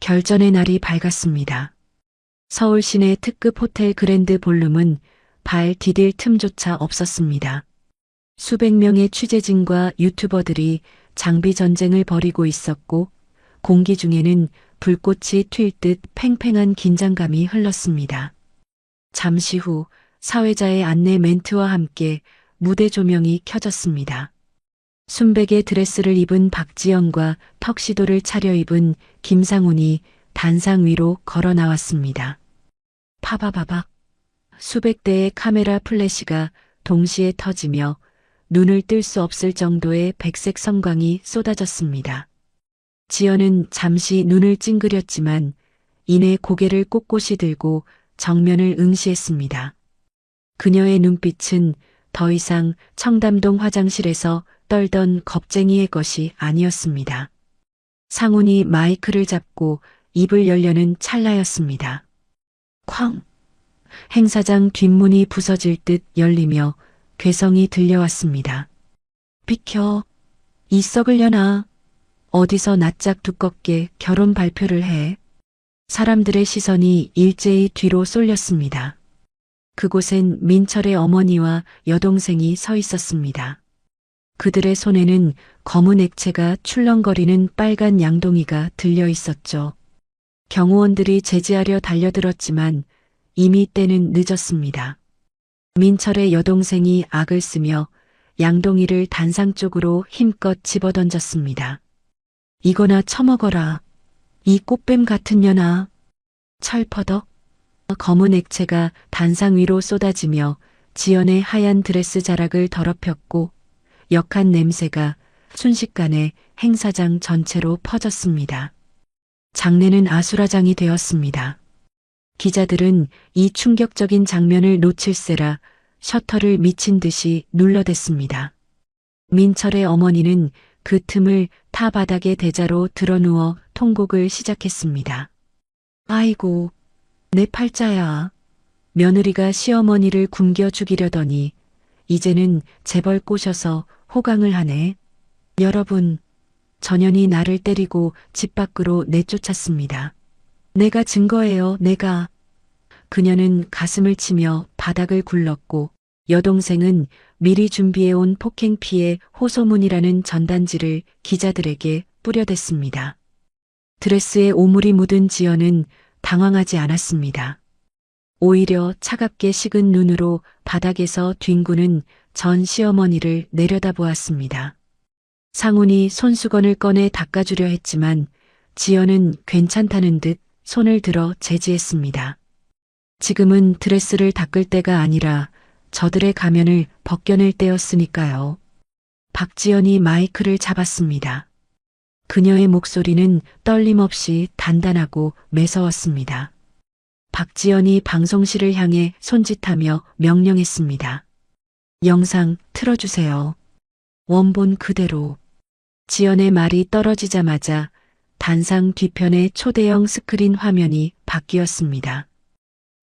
결전의 날이 밝았습니다. 서울 시내 특급 호텔 그랜드 볼룸은 발 디딜 틈조차 없었습니다. 수백 명의 취재진과 유튜버들이 장비 전쟁을 벌이고 있었고 공기 중에는 불꽃이 튈 듯 팽팽한 긴장감이 흘렀습니다. 잠시 후 사회자의 안내 멘트와 함께 무대 조명이 켜졌습니다. 순백의 드레스를 입은 박지연과 턱시도를 차려입은 김상훈이 단상 위로 걸어 나왔습니다. 파바바박. 수백 대의 카메라 플래시가 동시에 터지며 눈을 뜰 수 없을 정도의 백색 성광이 쏟아졌습니다. 지연은 잠시 눈을 찡그렸지만 이내 고개를 꼿꼿이 들고 정면을 응시했습니다. 그녀의 눈빛은 더 이상 청담동 화장실에서 떨던 겁쟁이의 것이 아니었습니다. 상훈이 마이크를 잡고 입을 열려는 찰나였습니다. 쾅! 행사장 뒷문이 부서질 듯 열리며 괴성이 들려왔습니다. 비켜! 이 썩으려나! 어디서 낯짝 두껍게 결혼 발표를 해. 사람들의 시선이 일제히 뒤로 쏠렸습니다. 그곳엔 민철의 어머니와 여동생이 서 있었습니다. 그들의 손에는 검은 액체가 출렁거리는 빨간 양동이가 들려 있었죠. 경호원들이 제지하려 달려들었지만 이미 때는 늦었습니다. 민철의 여동생이 악을 쓰며 양동이를 단상 쪽으로 힘껏 집어던졌습니다. 이거나 처먹어라. 이 꽃뱀 같은 년아. 철퍼덕. 검은 액체가 단상 위로 쏟아지며 지연의 하얀 드레스 자락을 더럽혔고 역한 냄새가 순식간에 행사장 전체로 퍼졌습니다. 장례는 아수라장이 되었습니다. 기자들은 이 충격적인 장면을 놓칠세라 셔터를 미친 듯이 눌러댔습니다. 민철의 어머니는 그 틈을 타 바닥에 대자로 드러누워 통곡을 시작했습니다. 아이고, 내 팔자야. 며느리가 시어머니를 굶겨 죽이려더니 이제는 재벌 꼬셔서 호강을 하네. 여러분, 전현이 나를 때리고 집 밖으로 내쫓았습니다. 내가 증거예요, 내가. 그녀는 가슴을 치며 바닥을 굴렀고 여동생은 미리 준비해온 폭행 피해 호소문이라는 전단지를 기자들에게 뿌려댔습니다. 드레스에 오물이 묻은 지연은 당황하지 않았습니다. 오히려 차갑게 식은 눈으로 바닥에서 뒹구는 전 시어머니를 내려다보았습니다. 상훈이 손수건을 꺼내 닦아주려 했지만 지연은 괜찮다는 듯 손을 들어 제지했습니다. 지금은 드레스를 닦을 때가 아니라 저들의 가면을 벗겨낼 때였으니까요. 박지연이 마이크를 잡았습니다. 그녀의 목소리는 떨림없이 단단하고 매서웠습니다. 박지연이 방송실을 향해 손짓하며 명령했습니다. 영상 틀어주세요. 원본 그대로. 지연의 말이 떨어지자마자 단상 뒤편의 초대형 스크린 화면이 바뀌었습니다.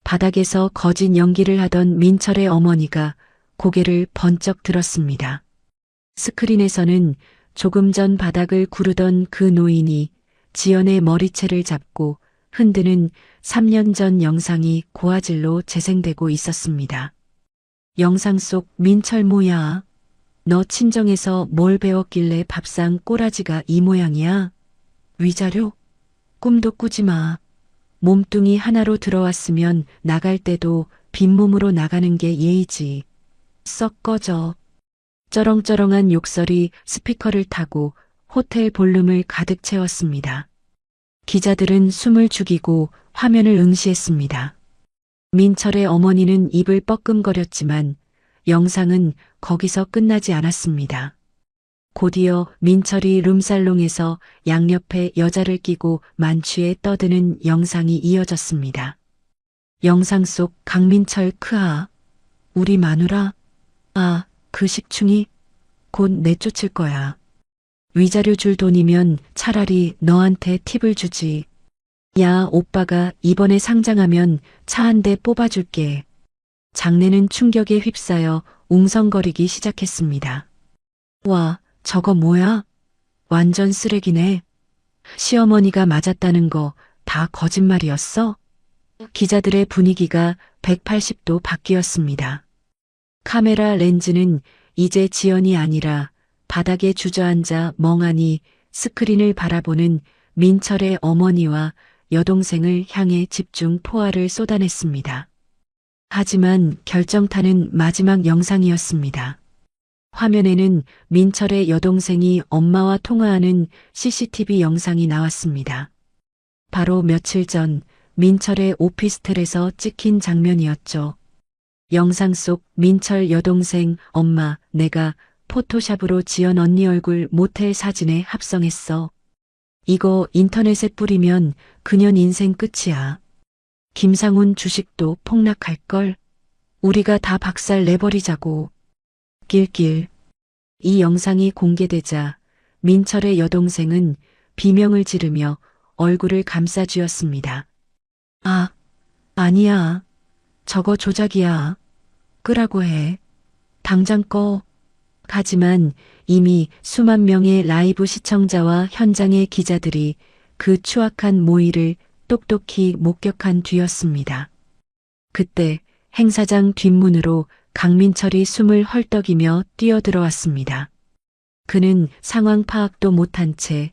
바닥에서 거짓 연기를 하던 민철의 어머니가 고개를 번쩍 들었습니다. 스크린에서는 조금 전 바닥을 구르던 그 노인이 지연의 머리채를 잡고 흔드는 3년 전 영상이 고화질로 재생되고 있었습니다. 영상 속 민철 뭐야? 너 친정에서 뭘 배웠길래 밥상 꼬라지가 이 모양이야? 위자료? 꿈도 꾸지 마. 몸뚱이 하나로 들어왔으면 나갈 때도 빈몸으로 나가는 게 예의지. 썩 꺼져. 쩌렁쩌렁한 욕설이 스피커를 타고 호텔 볼륨을 가득 채웠습니다. 기자들은 숨을 죽이고 화면을 응시했습니다. 민철의 어머니는 입을 뻐끔거렸지만 영상은 거기서 끝나지 않았습니다. 곧이어 민철이 룸살롱에서 양옆에 여자를 끼고 만취해 떠드는 영상이 이어졌습니다. 영상 속 강민철 크아, 우리 마누라, 아, 그 식충이 곧 내쫓을 거야. 위자료 줄 돈이면 차라리 너한테 팁을 주지. 야, 오빠가 이번에 상장하면 차 한 대 뽑아줄게. 장내는 충격에 휩싸여 웅성거리기 시작했습니다. 와, 저거 뭐야? 완전 쓰레기네. 시어머니가 맞았다는 거 다 거짓말이었어? 기자들의 분위기가 180도 바뀌었습니다. 카메라 렌즈는 이제 지연이 아니라 바닥에 주저앉아 멍하니 스크린을 바라보는 민철의 어머니와 여동생을 향해 집중 포화를 쏟아냈습니다. 하지만 결정타는 마지막 영상이었습니다. 화면에는 민철의 여동생이 엄마와 통화하는 CCTV 영상이 나왔습니다. 바로 며칠 전 민철의 오피스텔에서 찍힌 장면이었죠. 영상 속 민철 여동생, 엄마, 내가 포토샵으로 지연 언니 얼굴 모텔 사진에 합성했어. 이거 인터넷에 뿌리면 그년 인생 끝이야. 김상훈 주식도 폭락할걸. 우리가 다 박살 내버리자고. 낄낄. 이 영상이 공개되자 민철의 여동생은 비명을 지르며 얼굴을 감싸쥐었습니다. 아, 아니야. 저거 조작이야. 끄라고 해. 당장 꺼. 하지만 이미 수만 명의 라이브 시청자와 현장의 기자들이 그 추악한 모의를 똑똑히 목격한 뒤였습니다. 그때 행사장 뒷문으로 강민철이 숨을 헐떡이며 뛰어들어왔습니다. 그는 상황 파악도 못한 채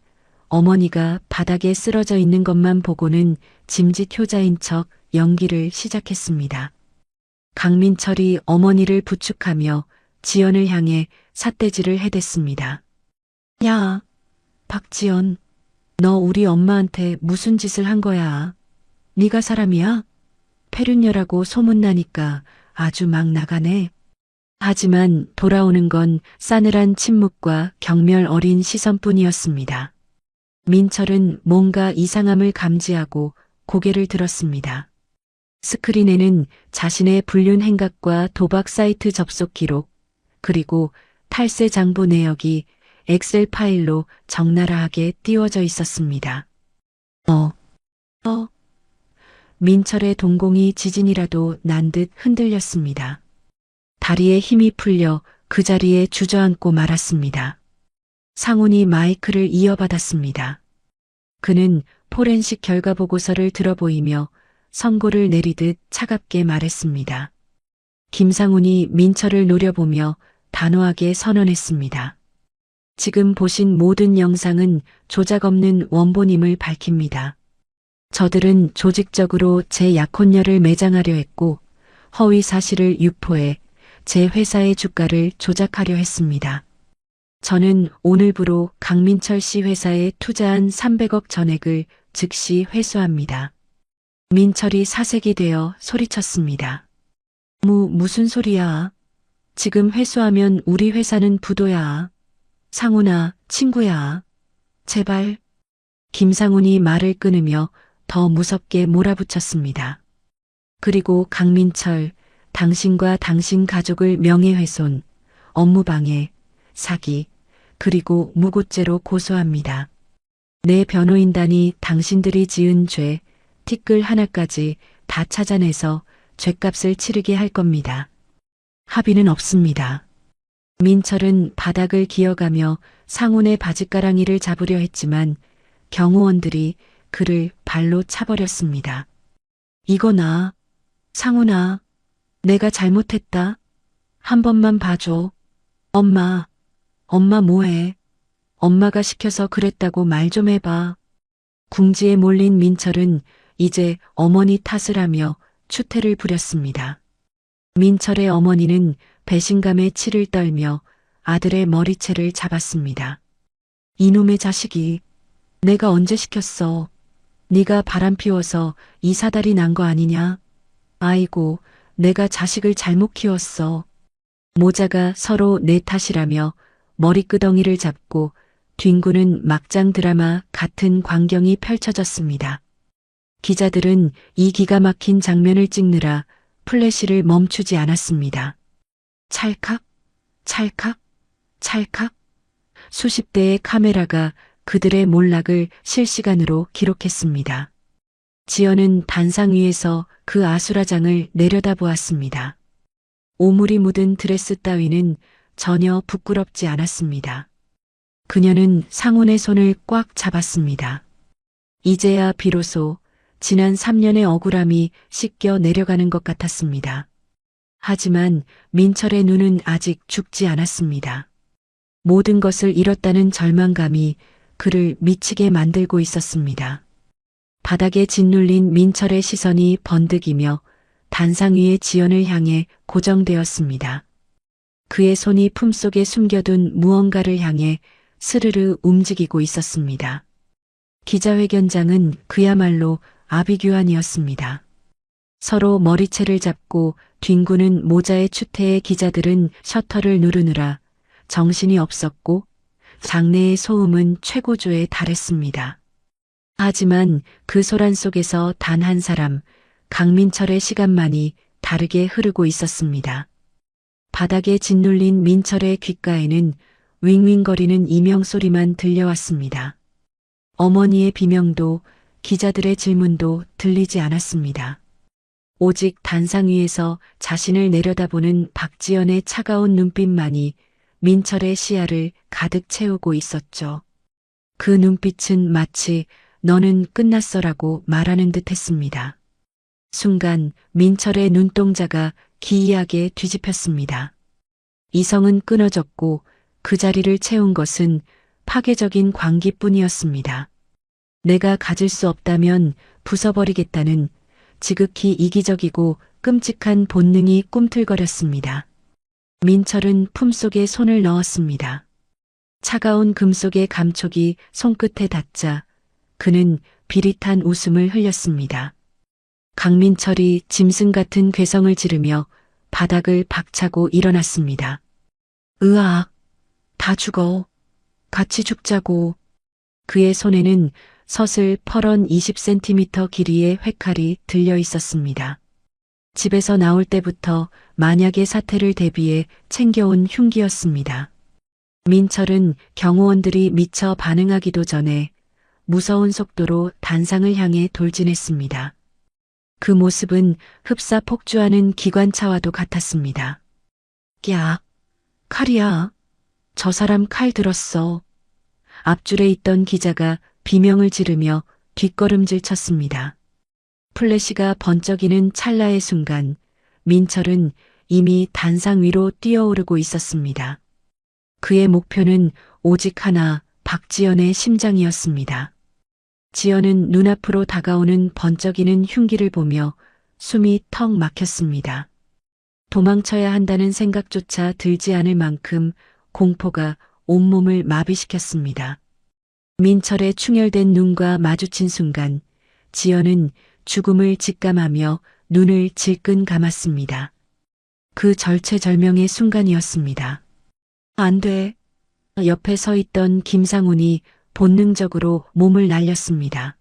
어머니가 바닥에 쓰러져 있는 것만 보고는 짐짓 효자인 척 연기를 시작했습니다. 강민철이 어머니를 부축하며 지연을 향해 삿대질을 해댔습니다. 야, 박지연, 너 우리 엄마한테 무슨 짓을 한 거야? 네가 사람이야? 폐륜녀라고 소문나니까 아주 막 나가네. 하지만 돌아오는 건 싸늘한 침묵과 경멸 어린 시선뿐이었습니다. 민철은 뭔가 이상함을 감지하고 고개를 들었습니다. 스크린에는 자신의 불륜 행각과 도박 사이트 접속 기록, 그리고 탈세 장부 내역이 엑셀 파일로 적나라하게 띄워져 있었습니다. 민철의 동공이 지진이라도 난 듯 흔들렸습니다. 다리에 힘이 풀려 그 자리에 주저앉고 말았습니다. 상훈이 마이크를 이어받았습니다. 그는 포렌식 결과 보고서를 들어보이며 선고를 내리듯 차갑게 말했습니다. 김상훈이 민철을 노려보며 단호하게 선언했습니다. 지금 보신 모든 영상은 조작 없는 원본임을 밝힙니다. 저들은 조직적으로 제 약혼녀를 매장하려 했고 허위 사실을 유포해 제 회사의 주가를 조작하려 했습니다. 저는 오늘부로 강민철 씨 회사에 투자한 300억 전액을 즉시 회수합니다. 민철이 사색이 되어 소리쳤습니다. 무슨 소리야? 지금 회수하면 우리 회사는 부도야. 상훈아, 친구야. 제발. 김상훈이 말을 끊으며 더 무섭게 몰아붙였습니다. 그리고 강민철, 당신과 당신 가족을 명예훼손, 업무방해, 사기, 그리고 무고죄로 고소합니다. 내 변호인단이 당신들이 지은 죄, 티끌 하나까지 다 찾아내서 죗값을 치르게 할 겁니다. 합의는 없습니다. 민철은 바닥을 기어가며 상훈의 바짓가랑이를 잡으려 했지만 경호원들이 그를 발로 차버렸습니다. 이거나, 상훈아, 내가 잘못했다. 한 번만 봐줘. 엄마 뭐해? 엄마가 시켜서 그랬다고 말 좀 해봐. 궁지에 몰린 민철은 이제 어머니 탓을 하며 추태를 부렸습니다. 민철의 어머니는 배신감에 치를 떨며 아들의 머리채를 잡았습니다. 이놈의 자식이, 내가 언제 시켰어? 네가 바람 피워서 이 사달이 난 거 아니냐? 아이고, 내가 자식을 잘못 키웠어. 모자가 서로 내 탓이라며 머리끄덩이를 잡고 뒹구는 막장 드라마 같은 광경이 펼쳐졌습니다. 기자들은 이 기가 막힌 장면을 찍느라 플래시를 멈추지 않았습니다. 찰칵, 찰칵, 찰칵. 수십 대의 카메라가 그들의 몰락을 실시간으로 기록했습니다. 지연은 단상 위에서 그 아수라장을 내려다보았습니다. 오물이 묻은 드레스 따위는 전혀 부끄럽지 않았습니다. 그녀는 상훈의 손을 꽉 잡았습니다. 이제야 비로소 지난 3년의 억울함이 씻겨 내려가는 것 같았습니다. 하지만 민철의 눈은 아직 죽지 않았습니다. 모든 것을 잃었다는 절망감이 그를 미치게 만들고 있었습니다. 바닥에 짓눌린 민철의 시선이 번득이며 단상 위의 지연을 향해 고정되었습니다. 그의 손이 품속에 숨겨둔 무언가를 향해 스르르 움직이고 있었습니다. 기자회견장은 그야말로 아비규환이었습니다. 서로 머리채를 잡고 뒹구는 모자의 추태의 기자들은 셔터를 누르느라 정신이 없었고 장내의 소음은 최고조에 달했습니다. 하지만 그 소란 속에서 단 한 사람, 강민철의 시간만이 다르게 흐르고 있었습니다. 바닥에 짓눌린 민철의 귓가에는 윙윙거리는 이명 소리만 들려왔습니다. 어머니의 비명도 기자들의 질문도 들리지 않았습니다. 오직 단상 위에서 자신을 내려다보는 박지연의 차가운 눈빛만이 민철의 시야를 가득 채우고 있었죠. 그 눈빛은 마치 너는 끝났어라고 말하는 듯 했습니다. 순간 민철의 눈동자가 기이하게 뒤집혔습니다. 이성은 끊어졌고 그 자리를 채운 것은 파괴적인 광기뿐이었습니다. 내가 가질 수 없다면 부숴버리겠다는 지극히 이기적이고 끔찍한 본능이 꿈틀거렸습니다. 민철은 품속에 손을 넣었습니다. 차가운 금속의 감촉이 손끝에 닿자 그는 비릿한 웃음을 흘렸습니다. 강민철이 짐승 같은 괴성을 지르며 바닥을 박차고 일어났습니다. 으악, 다 죽어. 같이 죽자고. 그의 손에는 서슬 펄언 20cm 길이의 회칼이 들려 있었습니다. 집에서 나올 때부터 만약의 사태를 대비해 챙겨온 흉기였습니다. 민철은 경호원들이 미처 반응하기도 전에 무서운 속도로 단상을 향해 돌진했습니다. 그 모습은 흡사 폭주하는 기관차와도 같았습니다. 야, 칼이야. 저 사람 칼 들었어. 앞줄에 있던 기자가 비명을 지르며 뒷걸음질 쳤습니다. 플래시가 번쩍이는 찰나의 순간 민철은 이미 단상 위로 뛰어오르고 있었습니다. 그의 목표는 오직 하나, 박지연의 심장이었습니다. 지연은 눈앞으로 다가오는 번쩍이는 흉기를 보며 숨이 턱 막혔습니다. 도망쳐야 한다는 생각조차 들지 않을 만큼 공포가 온몸을 마비시켰습니다. 민철의 충혈된 눈과 마주친 순간 지연은 죽음을 직감하며 눈을 질끈 감았습니다. 그 절체절명의 순간이었습니다. 안 돼. 옆에 서 있던 김상훈이 본능적으로 몸을 날렸습니다.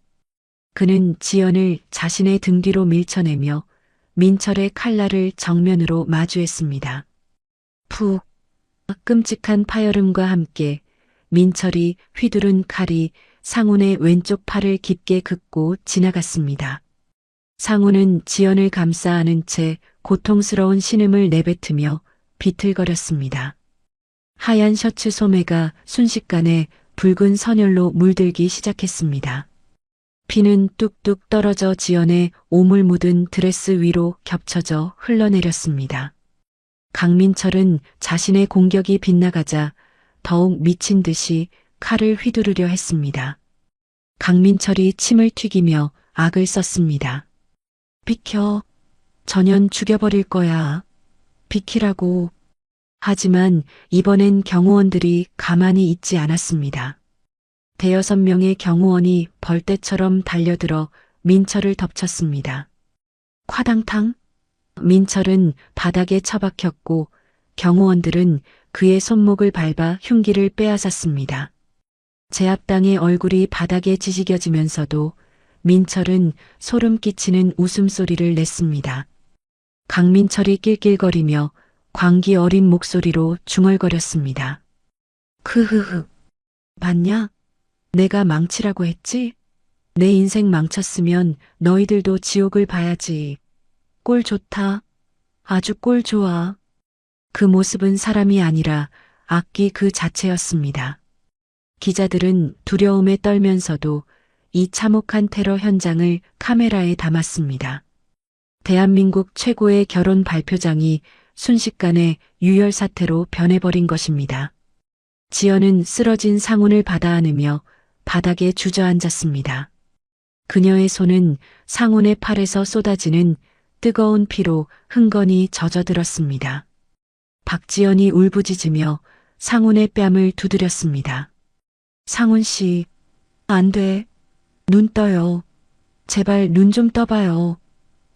그는 지연을 자신의 등 뒤로 밀쳐내며 민철의 칼날을 정면으로 마주했습니다. 푹 끔찍한 파열음과 함께 민철이 휘두른 칼이 상훈의 왼쪽 팔을 깊게 긋고 지나갔습니다. 상훈은 지연을 감싸 안은 채 고통스러운 신음을 내뱉으며 비틀거렸습니다. 하얀 셔츠 소매가 순식간에 붉은 선혈로 물들기 시작했습니다. 피는 뚝뚝 떨어져 지연의 오물 묻은 드레스 위로 겹쳐져 흘러내렸습니다. 강민철은 자신의 공격이 빗나가자 더욱 미친 듯이 칼을 휘두르려 했습니다. 강민철이 침을 튀기며 악을 썼습니다. 비켜. 전현 죽여버릴 거야. 비키라고. 하지만 이번엔 경호원들이 가만히 있지 않았습니다. 대여섯 명의 경호원이 벌떼처럼 달려들어 민철을 덮쳤습니다. 콰당탕. 민철은 바닥에 처박혔고 경호원들은 그의 손목을 밟아 흉기를 빼앗았습니다. 제압당의 얼굴이 바닥에 지지겨지면서도 민철은 소름 끼치는 웃음소리를 냈습니다. 강민철이 낄낄거리며 광기 어린 목소리로 중얼거렸습니다. 크흐흐. 봤냐? 내가 망치라고 했지? 내 인생 망쳤으면 너희들도 지옥을 봐야지. 꼴 좋다. 아주 꼴 좋아. 그 모습은 사람이 아니라 악기 그 자체였습니다. 기자들은 두려움에 떨면서도 이 참혹한 테러 현장을 카메라에 담았습니다. 대한민국 최고의 결혼 발표장이 순식간에 유혈 사태로 변해버린 것입니다. 지연은 쓰러진 상훈을 받아 안으며 바닥에 주저앉았습니다. 그녀의 손은 상훈의 팔에서 쏟아지는 뜨거운 피로 흥건히 젖어들었습니다. 박지연이 울부짖으며 상훈의 뺨을 두드렸습니다. 상훈 씨, 안 돼. 눈 떠요. 제발 눈 좀 떠봐요.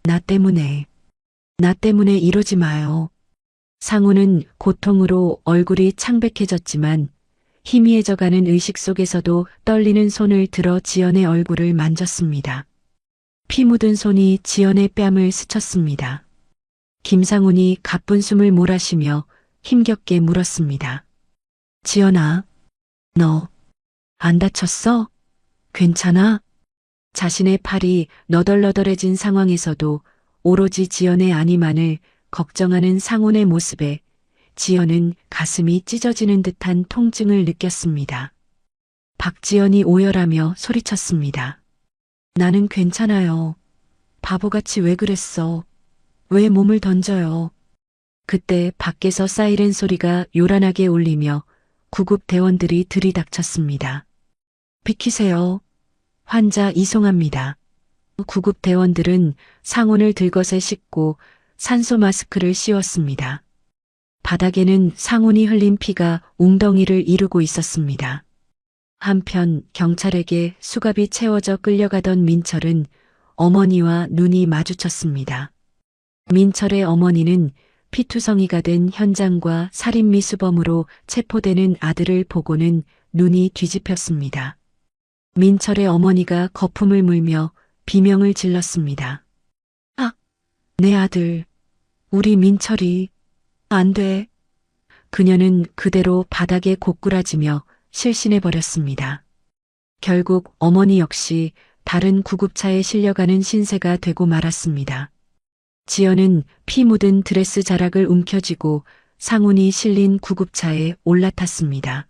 나 때문에 이러지 마요. 상훈은 고통으로 얼굴이 창백해졌지만 희미해져가는 의식 속에서도 떨리는 손을 들어 지연의 얼굴을 만졌습니다. 피 묻은 손이 지연의 뺨을 스쳤습니다. 김상훈이 가쁜 숨을 몰아쉬며 힘겹게 물었습니다. 지연아, 너 안 다쳤어? 괜찮아? 자신의 팔이 너덜너덜해진 상황에서도 오로지 지연의 안위만을 걱정하는 상훈의 모습에 지연은 가슴이 찢어지는 듯한 통증을 느꼈습니다. 박지연이 오열하며 소리쳤습니다. 나는 괜찮아요. 바보같이 왜 그랬어? 왜 몸을 던져요? 그때 밖에서 사이렌 소리가 요란하게 울리며 구급 대원들이 들이닥쳤습니다. 비키세요. 환자 이송합니다. 구급 대원들은 상훈을 들것에 싣고 산소 마스크를 씌웠습니다. 바닥에는 상훈이 흘린 피가 웅덩이를 이루고 있었습니다. 한편 경찰에게 수갑이 채워져 끌려가던 민철은 어머니와 눈이 마주쳤습니다. 민철의 어머니는 피투성이가 된 현장과 살인미수범으로 체포되는 아들을 보고는 눈이 뒤집혔습니다. 민철의 어머니가 거품을 물며 비명을 질렀습니다. 아, 내 아들, 우리 민철이, 안 돼. 그녀는 그대로 바닥에 고꾸라지며 실신해버렸습니다. 결국 어머니 역시 다른 구급차에 실려가는 신세가 되고 말았습니다. 지연은 피 묻은 드레스 자락을 움켜쥐고 상훈이 실린 구급차에 올라탔습니다.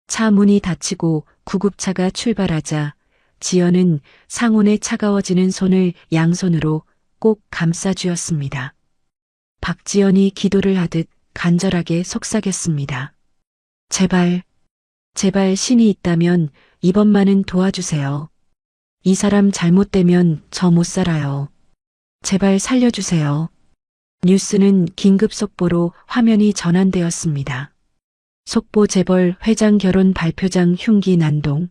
차 문이 닫히고 구급차가 출발하자 지연은 상훈의 차가워지는 손을 양손으로 꼭 감싸쥐었습니다. 박지연이 기도를 하듯 간절하게 속삭였습니다. 제발, 제발 신이 있다면 이번만은 도와주세요. 이 사람 잘못되면 저 못 살아요. 제발 살려주세요. 뉴스는 긴급 속보로 화면이 전환되었습니다. 속보 재벌 회장 결혼 발표장 흉기 난동.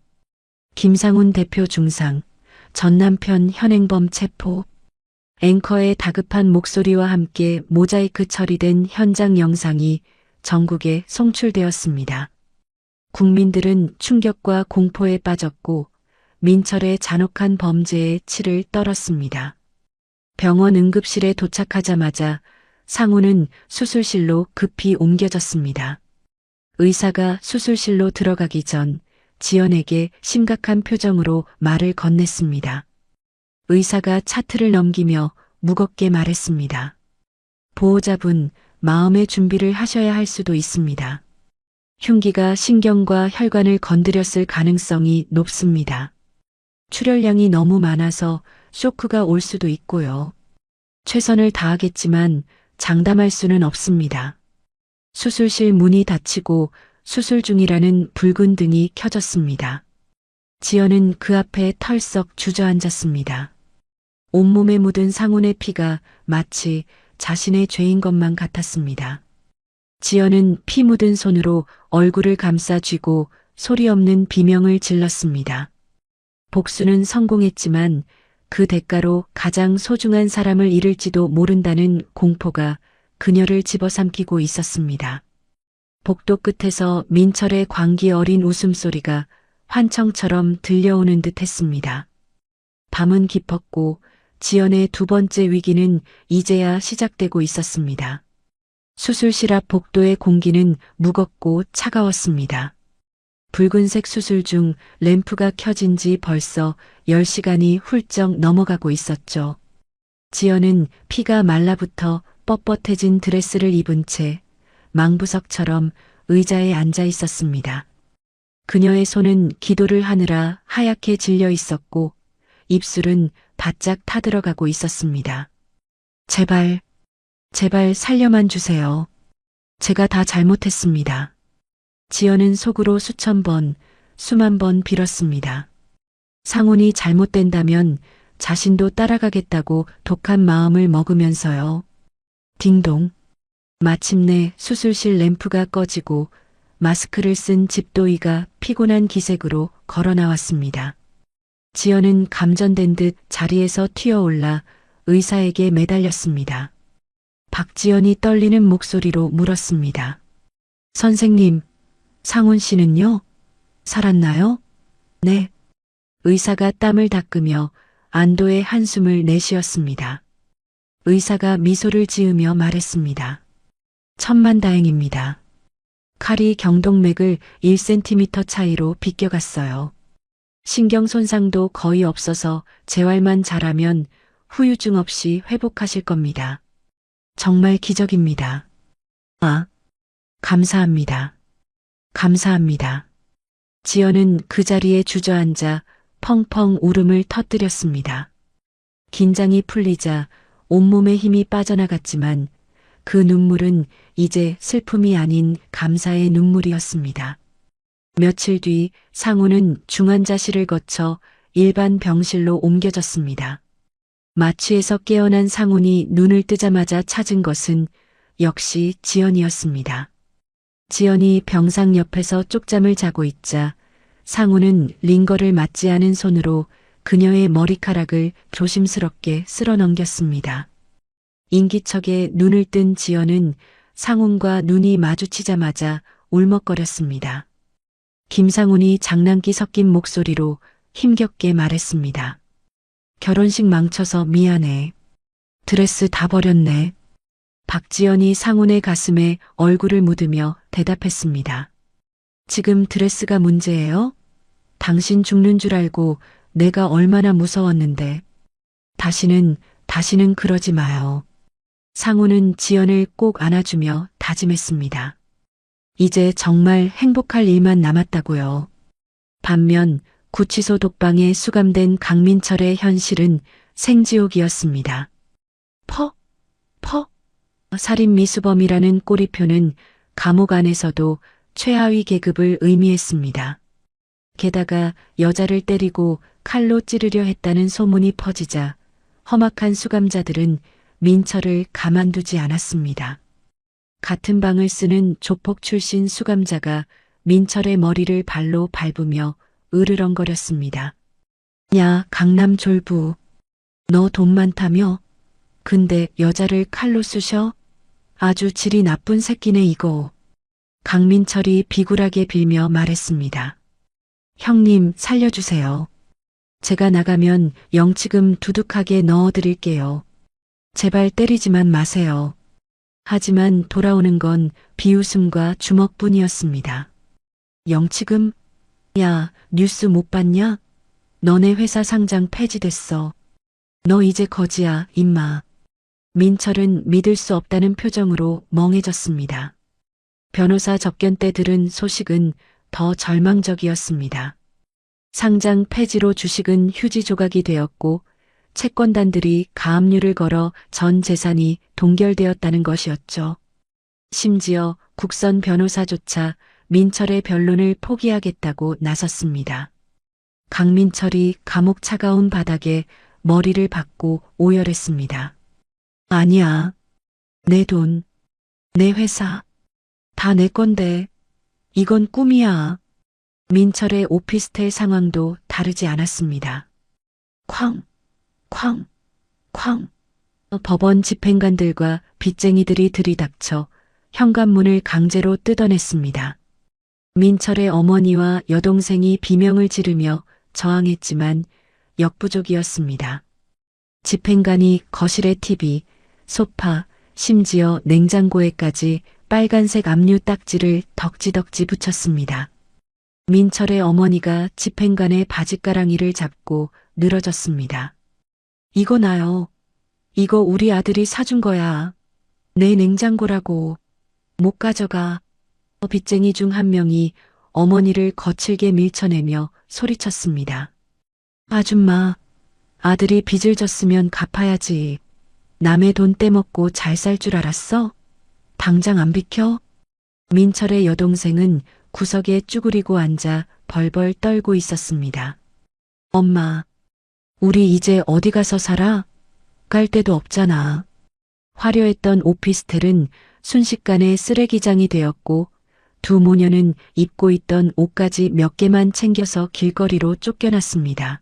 김상훈 대표 중상, 전 남편 현행범 체포. 앵커의 다급한 목소리와 함께 모자이크 처리된 현장 영상이 전국에 송출되었습니다. 국민들은 충격과 공포에 빠졌고 민철의 잔혹한 범죄에 치를 떨었습니다. 병원 응급실에 도착하자마자 상훈은 수술실로 급히 옮겨졌습니다. 의사가 수술실로 들어가기 전 지연에게 심각한 표정으로 말을 건넸습니다. 의사가 차트를 넘기며 무겁게 말했습니다. 보호자분, 마음의 준비를 하셔야 할 수도 있습니다. 흉기가 신경과 혈관을 건드렸을 가능성이 높습니다. 출혈량이 너무 많아서 쇼크가 올 수도 있고요. 최선을 다하겠지만 장담할 수는 없습니다. 수술실 문이 닫히고 수술 중이라는 붉은 등이 켜졌습니다. 지연은 그 앞에 털썩 주저앉았습니다. 온몸에 묻은 상훈의 피가 마치 자신의 죄인 것만 같았습니다. 지연은 피 묻은 손으로 얼굴을 감싸 쥐고 소리 없는 비명을 질렀습니다. 복수는 성공했지만 그 대가로 가장 소중한 사람을 잃을지도 모른다는 공포가 그녀를 집어삼키고 있었습니다. 복도 끝에서 민철의 광기 어린 웃음소리가 환청처럼 들려오는 듯 했습니다. 밤은 깊었고 지연의 두 번째 위기는 이제야 시작되고 있었습니다. 수술실 앞 복도의 공기는 무겁고 차가웠습니다. 붉은색 수술 중 램프가 켜진 지 벌써 10시간이 훌쩍 넘어가고 있었죠. 지연은 피가 말라붙어 뻣뻣해진 드레스를 입은 채 망부석처럼 의자에 앉아 있었습니다. 그녀의 손은 기도를 하느라 하얗게 질려 있었고 입술은 바짝 타들어가고 있었습니다. 제발, 제발 살려만 주세요. 제가 다 잘못했습니다. 지연은 속으로 수천 번, 수만 번 빌었습니다. 상훈이 잘못된다면 자신도 따라가겠다고 독한 마음을 먹으면서요. 딩동. 마침내 수술실 램프가 꺼지고 마스크를 쓴 집도이가 피곤한 기색으로 걸어 나왔습니다. 지연은 감전된 듯 자리에서 튀어올라 의사에게 매달렸습니다. 박지연이 떨리는 목소리로 물었습니다. 선생님, 상훈 씨는요? 살았나요? 네. 의사가 땀을 닦으며 안도의 한숨을 내쉬었습니다. 의사가 미소를 지으며 말했습니다. 천만다행입니다. 칼이 경동맥을 1cm 차이로 비껴갔어요. 신경 손상도 거의 없어서 재활만 잘하면 후유증 없이 회복하실 겁니다. 정말 기적입니다. 아, 감사합니다. 감사합니다. 지연은 그 자리에 주저앉아 펑펑 울음을 터뜨렸습니다. 긴장이 풀리자 온몸에 힘이 빠져나갔지만 그 눈물은 이제 슬픔이 아닌 감사의 눈물이었습니다. 며칠 뒤 상훈은 중환자실을 거쳐 일반 병실로 옮겨졌습니다. 마취에서 깨어난 상훈이 눈을 뜨자마자 찾은 것은 역시 지연이었습니다. 지연이 병상 옆에서 쪽잠을 자고 있자 상훈은 링거를 맞지 않은 손으로 그녀의 머리카락을 조심스럽게 쓸어 넘겼습니다. 인기척에 눈을 뜬 지연은 상훈과 눈이 마주치자마자 울먹거렸습니다. 김상훈이 장난기 섞인 목소리로 힘겹게 말했습니다. 결혼식 망쳐서 미안해. 드레스 다 버렸네. 박지연이 상훈의 가슴에 얼굴을 묻으며 대답했습니다. 지금 드레스가 문제예요? 당신 죽는 줄 알고 내가 얼마나 무서웠는데. 다시는 그러지 마요. 상훈은 지연을 꼭 안아주며 다짐했습니다. 이제 정말 행복할 일만 남았다고요. 반면 구치소 독방에 수감된 강민철의 현실은 생지옥이었습니다. 살인 미수범이라는 꼬리표는 감옥 안에서도 최하위 계급을 의미했습니다. 게다가 여자를 때리고 칼로 찌르려 했다는 소문이 퍼지자 험악한 수감자들은 민철을 가만두지 않았습니다. 같은 방을 쓰는 조폭 출신 수감자가 민철의 머리를 발로 밟으며 으르렁거렸습니다. 야, 강남 졸부. 너 돈 많다며? 근데 여자를 칼로 쑤셔? 아주 질이 나쁜 새끼네 이거. 강민철이 비굴하게 빌며 말했습니다. 형님 살려주세요. 제가 나가면 영치금 두둑하게 넣어드릴게요. 제발 때리지만 마세요. 하지만 돌아오는 건 비웃음과 주먹뿐이었습니다. 영치금? 야, 뉴스 못 봤냐? 너네 회사 상장 폐지됐어. 너 이제 거지야, 임마. 민철은 믿을 수 없다는 표정으로 멍해졌습니다. 변호사 접견 때 들은 소식은 더 절망적이었습니다. 상장 폐지로 주식은 휴지 조각이 되었고 채권단들이 가압류를 걸어 전 재산이 동결되었다는 것이었죠. 심지어 국선 변호사조차 민철의 변론을 포기하겠다고 나섰습니다. 강민철이 감옥 차가운 바닥에 머리를 박고 오열했습니다. 아니야. 내 돈, 내 회사, 다 내 건데. 이건 꿈이야. 민철의 오피스텔 상황도 다르지 않았습니다. 쾅. 법원 집행관들과 빚쟁이들이 들이닥쳐 현관문을 강제로 뜯어냈습니다. 민철의 어머니와 여동생이 비명을 지르며 저항했지만 역부족이었습니다. 집행관이 거실의 TV, 소파, 심지어 냉장고에까지 빨간색 압류 딱지를 덕지덕지 붙였습니다. 민철의 어머니가 집행관의 바짓가랑이를 잡고 늘어졌습니다. 이거 나요. 이거 우리 아들이 사준 거야. 내 냉장고라고. 못 가져가. 빚쟁이 중 한 명이 어머니를 거칠게 밀쳐내며 소리쳤습니다. 아줌마, 아들이 빚을 졌으면 갚아야지. 남의 돈 떼먹고 잘 살 줄 알았어? 당장 안 비켜? 민철의 여동생은 구석에 쭈그리고 앉아 벌벌 떨고 있었습니다. 엄마, 우리 이제 어디 가서 살아? 갈 데도 없잖아. 화려했던 오피스텔은 순식간에 쓰레기장이 되었고 두 모녀는 입고 있던 옷까지 몇 개만 챙겨서 길거리로 쫓겨났습니다.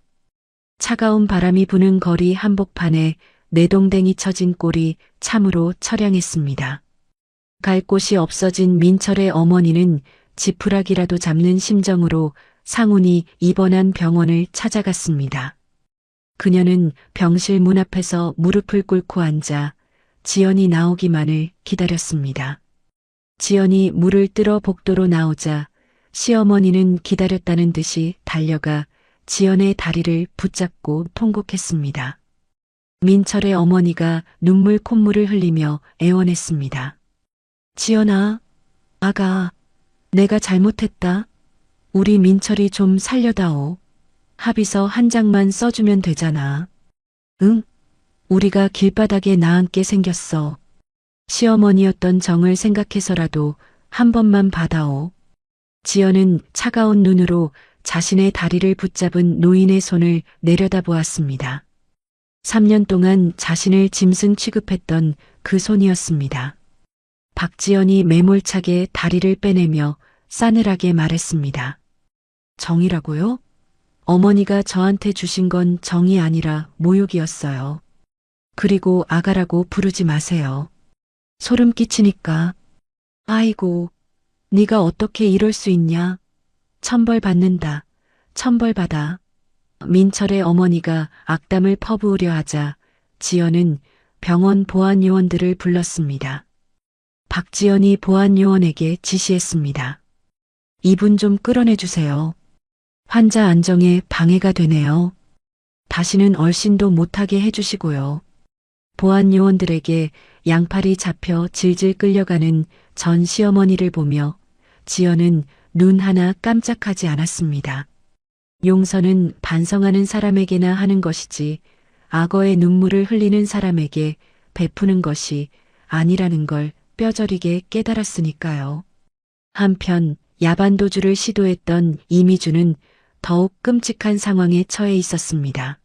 차가운 바람이 부는 거리 한복판에 내동댕이 쳐진 꼴이 참으로 처량했습니다. 갈 곳이 없어진 민철의 어머니는 지푸라기라도 잡는 심정으로 상훈이 입원한 병원을 찾아갔습니다. 그녀는 병실 문 앞에서 무릎을 꿇고 앉아 지연이 나오기만을 기다렸습니다. 지연이 물을 뜨러 복도로 나오자 시어머니는 기다렸다는 듯이 달려가 지연의 다리를 붙잡고 통곡했습니다. 민철의 어머니가 눈물 콧물을 흘리며 애원했습니다. 지연아, 아가, 내가 잘못했다. 우리 민철이 좀 살려다오. 합의서 한 장만 써주면 되잖아. 응? 우리가 길바닥에 나앉게 생겼어. 시어머니였던 정을 생각해서라도 한 번만 받아오. 지연은 차가운 눈으로 자신의 다리를 붙잡은 노인의 손을 내려다보았습니다. 3년 동안 자신을 짐승 취급했던 그 손이었습니다. 박지연이 매몰차게 다리를 빼내며 싸늘하게 말했습니다. 정이라고요? 어머니가 저한테 주신 건 정이 아니라 모욕이었어요. 그리고 아가라고 부르지 마세요. 소름 끼치니까. 아이고, 네가 어떻게 이럴 수 있냐. 천벌 받는다. 천벌 받아. 민철의 어머니가 악담을 퍼부으려 하자 지연은 병원 보안요원들을 불렀습니다. 박지연이 보안요원에게 지시했습니다. 이분 좀 끌어내주세요. 환자 안정에 방해가 되네요. 다시는 얼씬도 못하게 해주시고요. 보안요원들에게 양팔이 잡혀 질질 끌려가는 전 시어머니를 보며 지연은 눈 하나 깜짝하지 않았습니다. 용서는 반성하는 사람에게나 하는 것이지 악어의 눈물을 흘리는 사람에게 베푸는 것이 아니라는 걸 뼈저리게 깨달았으니까요. 한편 야반도주를 시도했던 이미주는 더욱 끔찍한 상황에 처해 있었습니다.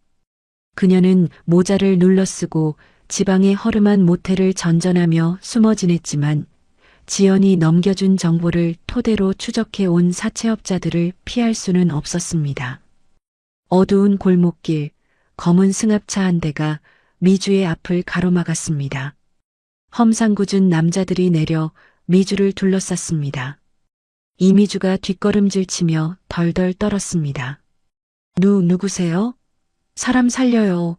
그녀는 모자를 눌러쓰고 지방의 허름한 모텔을 전전하며 숨어 지냈지만 지연이 넘겨준 정보를 토대로 추적해 온 사채업자들을 피할 수는 없었습니다. 어두운 골목길, 검은 승합차 한 대가 미주의 앞을 가로막았습니다. 험상궂은 남자들이 내려 미주를 둘러쌌습니다. 이미주가 뒷걸음질 치며 덜덜 떨었습니다. 누구세요? 사람 살려요.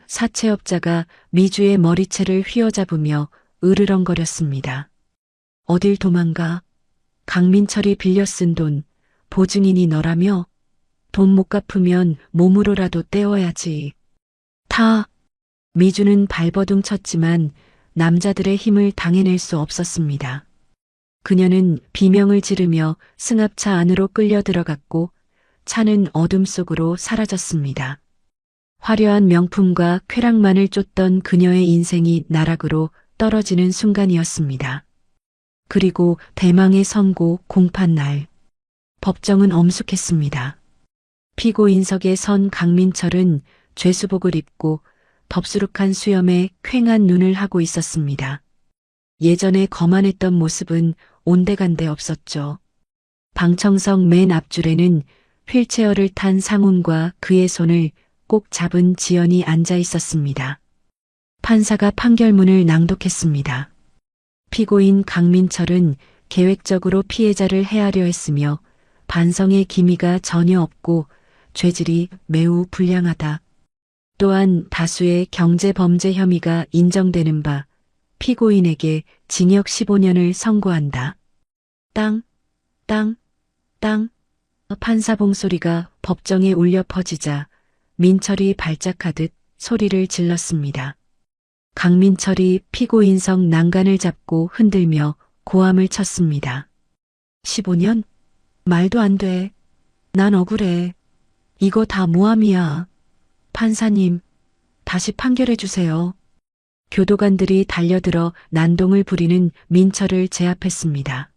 사채업자가 미주의 머리채를 휘어잡으며 으르렁거렸습니다. 어딜 도망가? 강민철이 빌려 쓴 돈, 보증인이 너라며? 돈 못 갚으면 몸으로라도 떼어야지. 미주는 발버둥 쳤지만 남자들의 힘을 당해낼 수 없었습니다. 그녀는 비명을 지르며 승합차 안으로 끌려 들어갔고 차는 어둠 속으로 사라졌습니다. 화려한 명품과 쾌락만을 쫓던 그녀의 인생이 나락으로 떨어지는 순간이었습니다. 그리고 대망의 선고 공판날. 법정은 엄숙했습니다. 피고인석에 선 강민철은 죄수복을 입고 덥수룩한 수염에 퀭한 눈을 하고 있었습니다. 예전에 거만했던 모습은 온데간데 없었죠. 방청석 맨 앞줄에는 휠체어를 탄 상훈과 그의 손을 꼭 잡은 지연이 앉아 있었습니다. 판사가 판결문을 낭독했습니다. 피고인 강민철은 계획적으로 피해자를 해하려 했으며 반성의 기미가 전혀 없고 죄질이 매우 불량하다. 또한 다수의 경제범죄 혐의가 인정되는 바 피고인에게 징역 15년을 선고한다. 땅. 판사 봉소리가 법정에 울려 퍼지자 민철이 발작하듯 소리를 질렀습니다. 강민철이 피고인석 난간을 잡고 흔들며 고함을 쳤습니다. 15년? 말도 안 돼. 난 억울해. 이거 다 모함이야. 판사님, 다시 판결해 주세요. 교도관들이 달려들어 난동을 부리는 민철을 제압했습니다.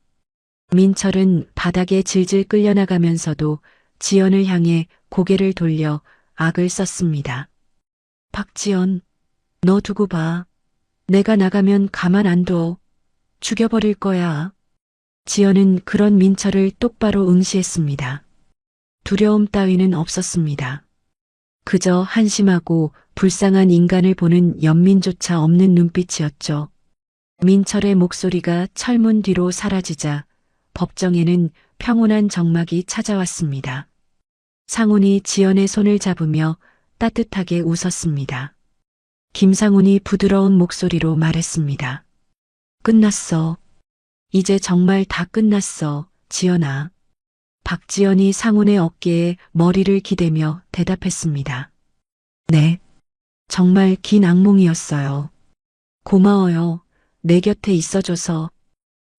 민철은 바닥에 질질 끌려나가면서도 지연을 향해 고개를 돌려 악을 썼습니다. 박지연, 너 두고 봐. 내가 나가면 가만 안 둬. 죽여버릴 거야. 지연은 그런 민철을 똑바로 응시했습니다. 두려움 따위는 없었습니다. 그저 한심하고 불쌍한 인간을 보는 연민조차 없는 눈빛이었죠. 민철의 목소리가 철문 뒤로 사라지자 법정에는 평온한 정막이 찾아왔습니다. 상훈이 지연의 손을 잡으며 따뜻하게 웃었습니다. 김상훈이 부드러운 목소리로 말했습니다. 끝났어. 이제 정말 다 끝났어, 지연아. 박지연이 상훈의 어깨에 머리를 기대며 대답했습니다. 네. 정말 긴 악몽이었어요. 고마워요. 내 곁에 있어줘서.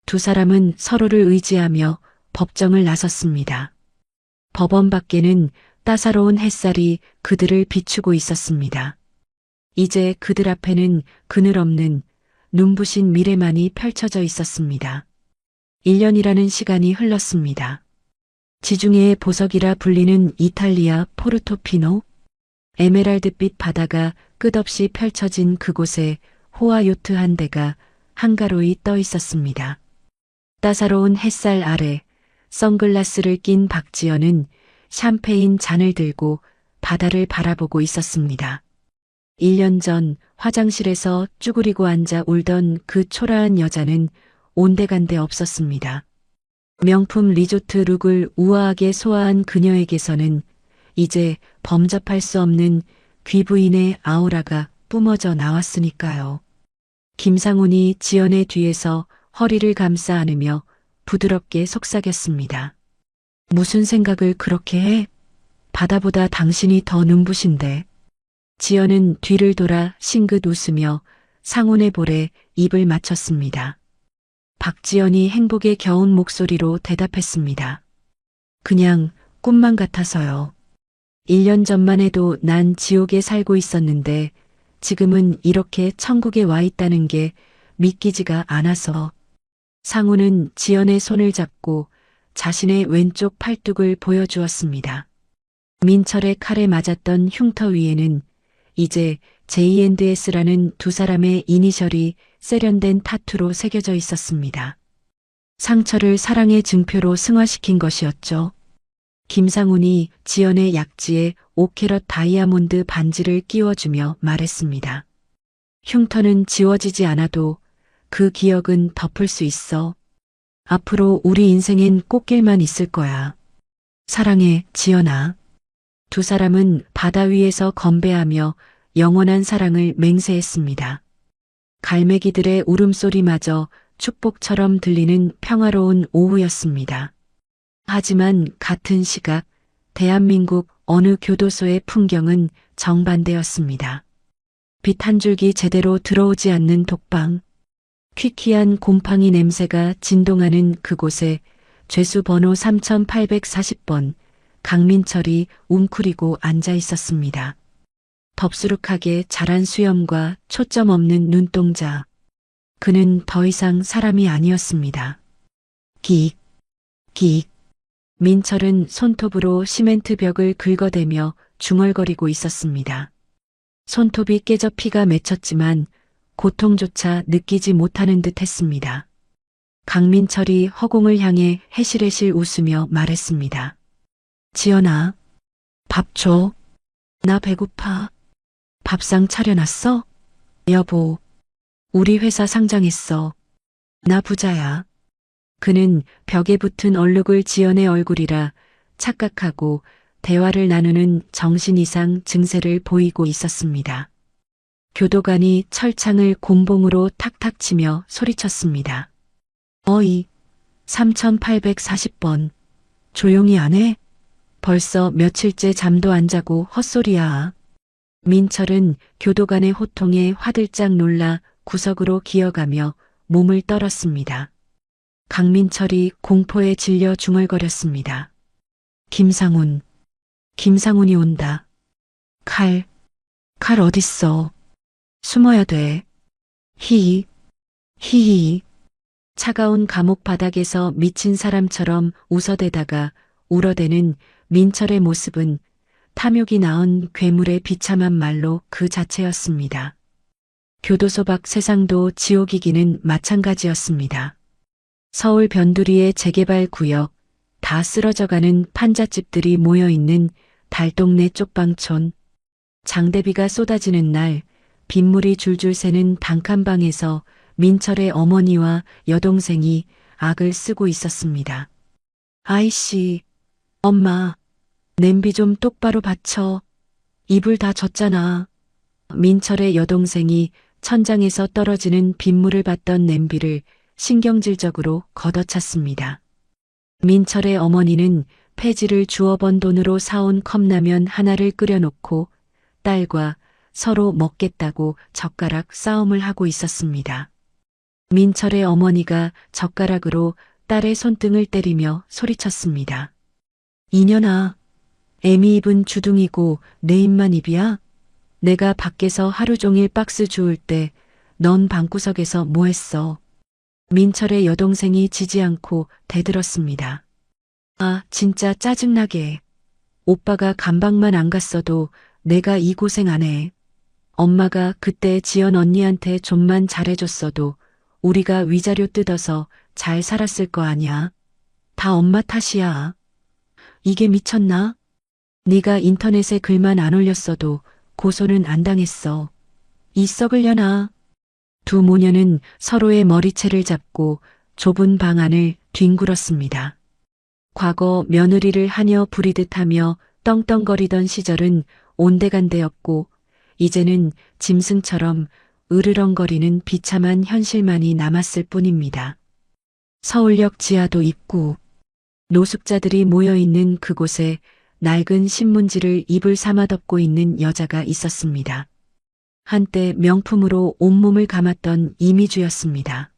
두 사람은 서로를 의지하며 법정을 나섰습니다. 법원 밖에는 따사로운 햇살이 그들을 비추고 있었습니다. 이제 그들 앞에는 그늘 없는 눈부신 미래만이 펼쳐져 있었습니다. 1년이라는 시간이 흘렀습니다. 지중해의 보석이라 불리는 이탈리아 포르토피노, 에메랄드빛 바다가 끝없이 펼쳐진 그곳에 호화 요트 한 대가 한가로이 떠 있었습니다. 따사로운 햇살 아래 선글라스를 낀 박지연은 샴페인 잔을 들고 바다를 바라보고 있었습니다. 1년 전 화장실에서 쭈그리고 앉아 울던 그 초라한 여자는 온데간데 없었습니다. 명품 리조트 룩을 우아하게 소화한 그녀에게서는 이제 범접할 수 없는 귀부인의 아우라가 뿜어져 나왔으니까요. 김상훈이 지연의 뒤에서 허리를 감싸 안으며 부드럽게 속삭였습니다. 무슨 생각을 그렇게 해? 바다보다 당신이 더 눈부신데. 지연은 뒤를 돌아 싱긋 웃으며 상훈의 볼에 입을 맞췄습니다. 박지연이 행복에 겨운 목소리로 대답했습니다. 그냥 꿈만 같아서요. 1년 전만 해도 난 지옥에 살고 있었는데 지금은 이렇게 천국에 와 있다는 게 믿기지가 않아서. 상훈은 지연의 손을 잡고 자신의 왼쪽 팔뚝을 보여주었습니다. 민철의 칼에 맞았던 흉터 위에는 이제 J&S라는 두 사람의 이니셜이 세련된 타투로 새겨져 있었습니다. 상처를 사랑의 증표로 승화시킨 것이었죠. 김상훈이 지연의 약지에 5캐럿 다이아몬드 반지를 끼워주며 말했습니다. 흉터는 지워지지 않아도 그 기억은 덮을 수 있어. 앞으로 우리 인생엔 꽃길만 있을 거야. 사랑해, 지연아. 두 사람은 바다 위에서 건배하며 영원한 사랑을 맹세했습니다. 갈매기들의 울음소리마저 축복처럼 들리는 평화로운 오후였습니다. 하지만 같은 시각 대한민국 어느 교도소의 풍경은 정반대였습니다. 빛 한 줄기 제대로 들어오지 않는 독방. 퀴퀴한 곰팡이 냄새가 진동하는 그곳에 죄수 번호 3840번 강민철이 웅크리고 앉아 있었습니다. 덥수룩하게 자란 수염과 초점 없는 눈동자. 그는 더 이상 사람이 아니었습니다. 기익, 기익. 민철은 손톱으로 시멘트 벽을 긁어대며 중얼거리고 있었습니다. 손톱이 깨져 피가 맺혔지만 고통조차 느끼지 못하는 듯 했습니다. 강민철이 허공을 향해 해실해실 웃으며 말했습니다. 지연아, 밥 줘. 나 배고파. 밥상 차려놨어? 여보, 우리 회사 상장했어. 나 부자야. 그는 벽에 붙은 얼룩을 지연의 얼굴이라 착각하고 대화를 나누는 정신 이상 증세를 보이고 있었습니다. 교도관이 철창을 곤봉으로 탁탁 치며 소리쳤습니다. 어이, 3840번. 조용히 안 해? 벌써 며칠째 잠도 안 자고 헛소리야. 민철은 교도관의 호통에 화들짝 놀라 구석으로 기어가며 몸을 떨었습니다. 강민철이 공포에 질려 중얼거렸습니다. 김상훈이 온다. 칼 어딨어? 숨어야 돼. 히히. 차가운 감옥 바닥에서 미친 사람처럼 웃어대다가 울어대는 민철의 모습은 탐욕이 낳은 괴물의 비참한 말로 그 자체였습니다. 교도소 밖 세상도 지옥이기는 마찬가지였습니다. 서울 변두리의 재개발 구역, 다 쓰러져가는 판잣집들이 모여있는 달동네 쪽방촌. 장대비가 쏟아지는 날 빗물이 줄줄 새는 단칸방에서 민철의 어머니와 여동생이 악을 쓰고 있었습니다. 아이씨, 엄마, 냄비 좀 똑바로 받쳐. 이불 다 젖잖아. 민철의 여동생이 천장에서 떨어지는 빗물을 받던 냄비를 신경질적으로 걷어찼습니다. 민철의 어머니는 폐지를 주워 번 돈으로 사온 컵라면 하나를 끓여놓고 딸과 서로 먹겠다고 젓가락 싸움을 하고 있었습니다. 민철의 어머니가 젓가락으로 딸의 손등을 때리며 소리쳤습니다. 이년아, 애미 입은 주둥이고 내 입만 입이야? 내가 밖에서 하루 종일 박스 주울 때 넌 방구석에서 뭐 했어? 민철의 여동생이 지지 않고 대들었습니다. 아, 진짜 짜증나게. 오빠가 감방만 안 갔어도 내가 이 고생 안 해. 엄마가 그때 지연 언니한테 좀만 잘해줬어도 우리가 위자료 뜯어서 잘 살았을 거 아니야. 다 엄마 탓이야. 이게 미쳤나? 네가 인터넷에 글만 안 올렸어도 고소는 안 당했어. 이 썩을려나. 두 모녀는 서로의 머리채를 잡고 좁은 방 안을 뒹굴었습니다. 과거 며느리를 하녀 부리듯 하며 떵떵거리던 시절은 온데간데였고 이제는 짐승처럼 으르렁거리는 비참한 현실만이 남았을 뿐입니다. 서울역 지하도 입구. 노숙자들이 모여있는 그곳에 낡은 신문지를 이불 삼아 덮고 있는 여자가 있었습니다. 한때 명품으로 온몸을 감았던 이미주였습니다.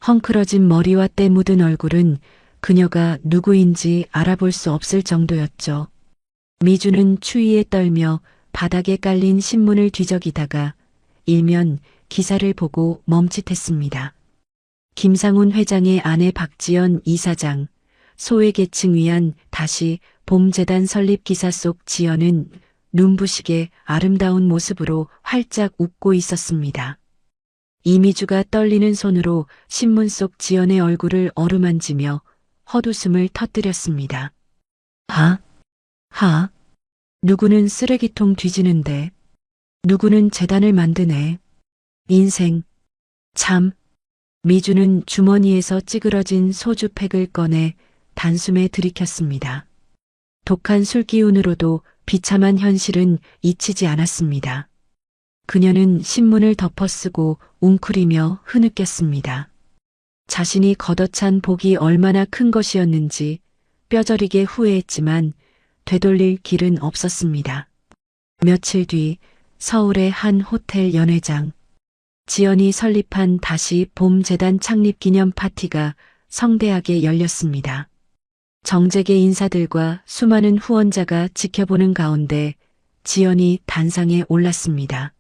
헝클어진 머리와 때 묻은 얼굴은 그녀가 누구인지 알아볼 수 없을 정도였죠. 미주는 추위에 떨며 바닥에 깔린 신문을 뒤적이다가 일면 기사를 보고 멈칫했습니다. 김상훈 회장의 아내 박지연 이사장, 소외계층 위한 다시 봄재단 설립 기사 속 지연은 눈부시게 아름다운 모습으로 활짝 웃고 있었습니다. 이미주가 떨리는 손으로 신문 속 지연의 얼굴을 어루만지며 헛웃음을 터뜨렸습니다. 누구는 쓰레기통 뒤지는데, 누구는 재단을 만드네. 인생, 참. 미주는 주머니에서 찌그러진 소주팩을 꺼내 단숨에 들이켰습니다. 독한 술 기운으로도 비참한 현실은 잊히지 않았습니다. 그녀는 신문을 덮어쓰고 웅크리며 흐느꼈습니다. 자신이 걷어찬 복이 얼마나 큰 것이었는지 뼈저리게 후회했지만 되돌릴 길은 없었습니다. 며칠 뒤 서울의 한 호텔 연회장. 지연이 설립한 다시 봄재단 창립 기념 파티가 성대하게 열렸습니다. 정재계 인사들과 수많은 후원자가 지켜보는 가운데 지연이 단상에 올랐습니다.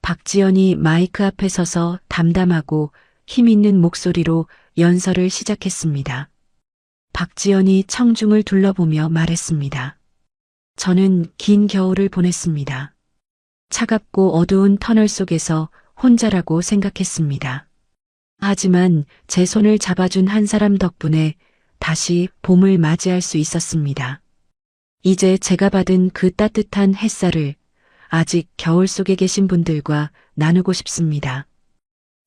박지연이 마이크 앞에 서서 담담하고 힘있는 목소리로 연설을 시작했습니다. 박지연이 청중을 둘러보며 말했습니다. 저는 긴 겨울을 보냈습니다. 차갑고 어두운 터널 속에서 혼자라고 생각했습니다. 하지만 제 손을 잡아준 한 사람 덕분에 다시 봄을 맞이할 수 있었습니다. 이제 제가 받은 그 따뜻한 햇살을 아직 겨울 속에 계신 분들과 나누고 싶습니다.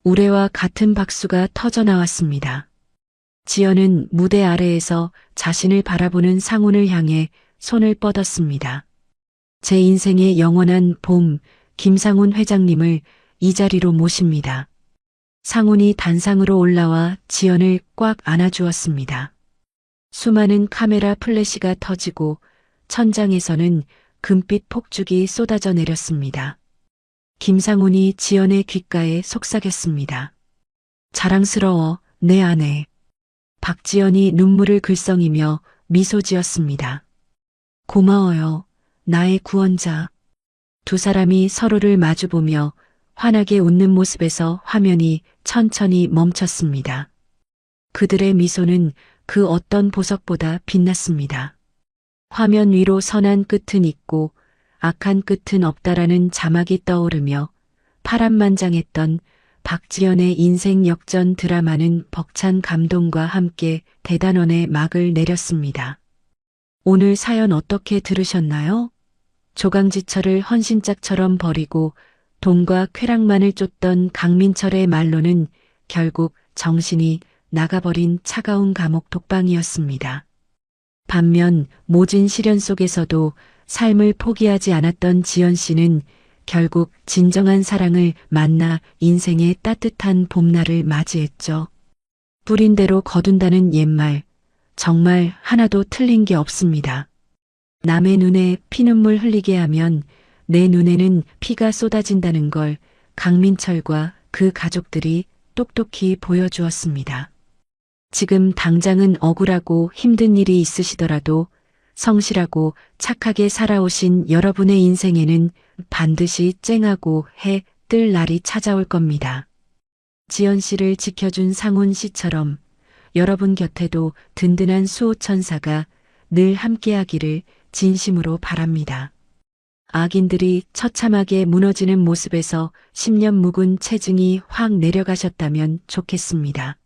우레와 같은 박수가 터져 나왔습니다. 지연은 무대 아래에서 자신을 바라보는 상훈을 향해 손을 뻗었습니다. 제 인생의 영원한 봄, 김상훈 회장님을 이 자리로 모십니다. 상훈이 단상으로 올라와 지연을 꽉 안아주었습니다. 수많은 카메라 플래시가 터지고 천장에서는 금빛 폭죽이 쏟아져 내렸습니다. 김상훈이 지연의 귓가에 속삭였습니다. 자랑스러워, 내 아내. 박지연이 눈물을 글썽이며 미소 지었습니다. 고마워요, 나의 구원자. 두 사람이 서로를 마주보며 환하게 웃는 모습에서 화면이 천천히 멈췄습니다. 그들의 미소는 그 어떤 보석보다 빛났습니다. 화면 위로 선한 끝은 있고 악한 끝은 없다라는 자막이 떠오르며 파란만장했던 박지연의 인생 역전 드라마는 벅찬 감동과 함께 대단원의 막을 내렸습니다. 오늘 사연 어떻게 들으셨나요? 조강지철을 헌신짝처럼 버리고 돈과 쾌락만을 쫓던 강민철의 말로는 결국 정신이 나가버린 차가운 감옥 독방이었습니다. 반면 모진 시련 속에서도 삶을 포기하지 않았던 지연 씨는 결국 진정한 사랑을 만나 인생의 따뜻한 봄날을 맞이했죠. 뿌린 대로 거둔다는 옛말, 정말 하나도 틀린 게 없습니다. 남의 눈에 피눈물 흘리게 하면 내 눈에는 피가 쏟아진다는 걸 강민철과 그 가족들이 똑똑히 보여주었습니다. 지금 당장은 억울하고 힘든 일이 있으시더라도 성실하고 착하게 살아오신 여러분의 인생에는 반드시 쨍하고 해 뜰 날이 찾아올 겁니다. 지연 씨를 지켜준 상훈 씨처럼 여러분 곁에도 든든한 수호천사가 늘 함께하기를 진심으로 바랍니다. 악인들이 처참하게 무너지는 모습에서 10년 묵은 체증이 확 내려가셨다면 좋겠습니다.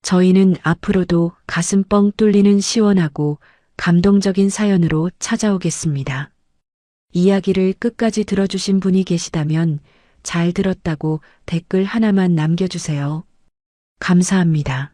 저희는 앞으로도 가슴 뻥 뚫리는 시원하고 감동적인 사연으로 찾아오겠습니다. 이야기를 끝까지 들어주신 분이 계시다면 잘 들었다고 댓글 하나만 남겨주세요. 감사합니다.